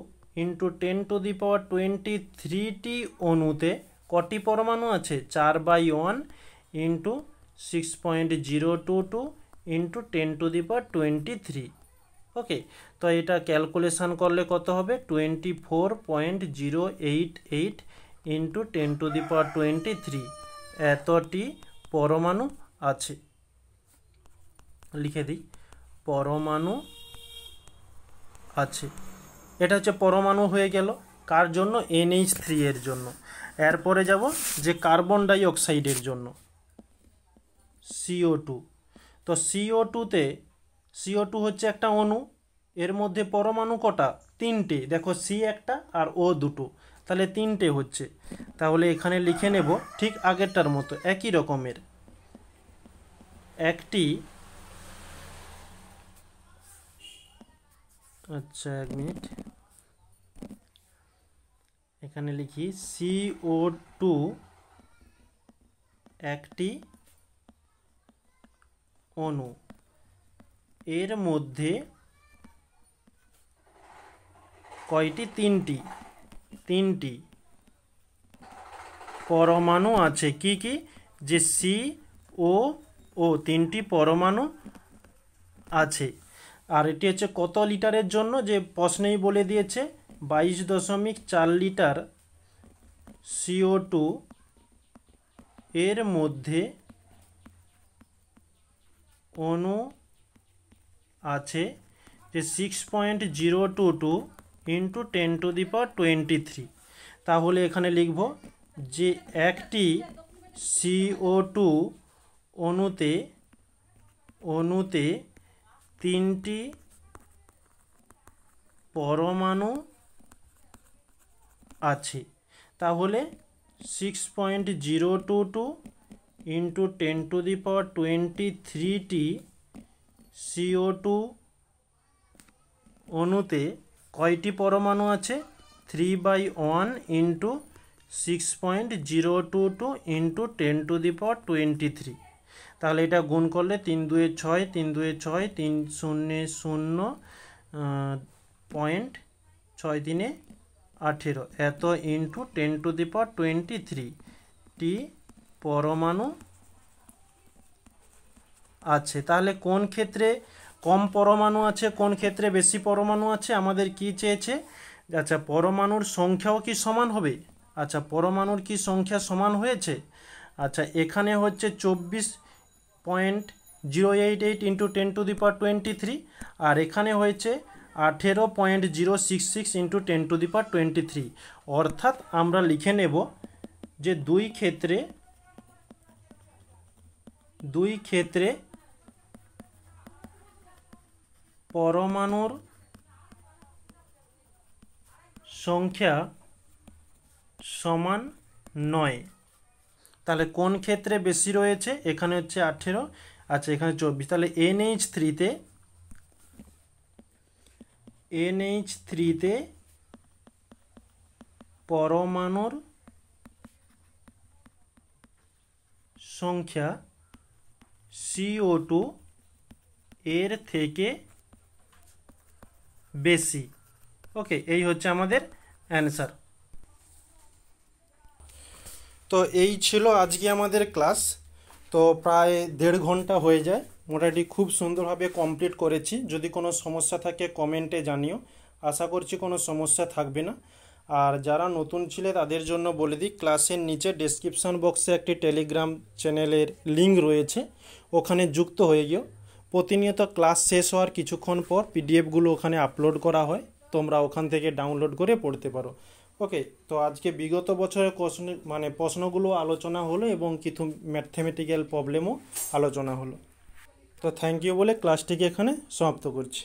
ইন্টু 10⁻23টি অণুতে কটি পরমাণু আছে? 4/1 ইন্টু 6.022 ইন্টু 10⁻23। ওকে, তো এটা ক্যালকুলেশান করলে কত হবে? 24.088 ইন্টু 10⁻23। এতটি পরমাণু আছে। লিখে দিই, পরমাণু আছে। এটা হচ্ছে পরমাণু হয়ে গেল। কার জন্য? NH3 এর জন্য। এরপরে যাব যে কার্বন ডাই অক্সাইডের জন্য, CO2। তো CO2 হচ্ছে একটা অণু, এর মধ্যে পরমাণু কটা? 3টে। দেখো, C একটা আর O দুটো, তাহলে 3টে হচ্ছে। তাহলে এখানে লিখে নেব ঠিক আগেরটার মতো, একই রকমের। একটি, আচ্ছা 1 মিনিট, এখানে লিখি CO2 একটি অণু, এর মধ্যে কয়টি? 3টি পরমাণু আছে। কি কি? যে CO, 3টি পরমাণু আছে। আর এটি হচ্ছে কত লিটারের জন্য? যে প্রশ্নেই বলে দিয়েছে 22.4 লিটার CO2 এর মধ্যে অণু আছে যে 6.022 ইন্টু 10⁻23। তাহলে এখানে লিখব যে একটি CO2 অণুতে 3টি পরমাণু আছে। তাহলে 6.022 ইন্টু 10⁻23টি CO2 অণুতে কয়টি পরমাণু আছে? 3/1 ইন্টু 6.022 ইন্টু 10⁻23। তাহলে এটা গুণ করলে 3 2 6, 3 2 6, 3 0 0, 6 3 18, এত ইন্টু 10⁻23টি পরমাণু আছে। তাহলে কোন ক্ষেত্রে কম পরমাণু আছে, কোন ক্ষেত্রে বেশি পরমাণু আছে, আমাদের কি চেয়েছে? আচ্ছা, পরমাণুর সংখ্যাও কি সমান হবে? আচ্ছা, পরমাণুর কি সংখ্যা সমান হয়েছে? আচ্ছা, এখানে হচ্ছে 24.088 ইন্টু 10⁻23, আর এখানে হয়েছে 18.066 ইন্টু 10⁻23। অর্থাৎ আমরা লিখে নেব যে দুই ক্ষেত্রে পরমাণুর সংখ্যা সমান নয়। তাহলে কোন ক্ষেত্রে বেশি রয়েছে? এখানে হচ্ছে 18, আচ্ছা এখানে 24। তাহলে NH3-তে পরমাণুর সংখ্যা CO2 এর থেকে বেশি। ওকে, এই হচ্ছে আমাদের অ্যান্সার। তো এই ছিল আজকে আমাদের ক্লাস। তো প্রায় 1.5 ঘন্টা হয়ে যায়, মোটামুটি খুব সুন্দরভাবে কমপ্লিট করেছি। যদি কোনো সমস্যা থাকে কমেন্টে জানিও, আশা করছি কোনো সমস্যা থাকবে না। আর যারা নতুন ছিলে তাদের জন্য বলে দিই, ক্লাসের নিচে ডেসক্রিপশান বক্সে একটি টেলিগ্রাম চ্যানেলের লিঙ্ক রয়েছে, ওখানে যুক্ত হয়ে গিয়েও প্রতিনিয়ত ক্লাস শেষ হওয়ার কিছুক্ষণ পর পিডিএফগুলো ওখানে আপলোড করা হয়, তোমরা ওখান থেকে ডাউনলোড করে পড়তে পারো। ওকে, তো আজকে বিগত বছরের প্রশ্নগুলো আলোচনা হলো এবং কিছু ম্যাথমেটিক্যাল প্রবলেমও আলোচনা হলো। তো থ্যাংক ইউ বলে ক্লাসটিকে এখানে সমাপ্ত করছি।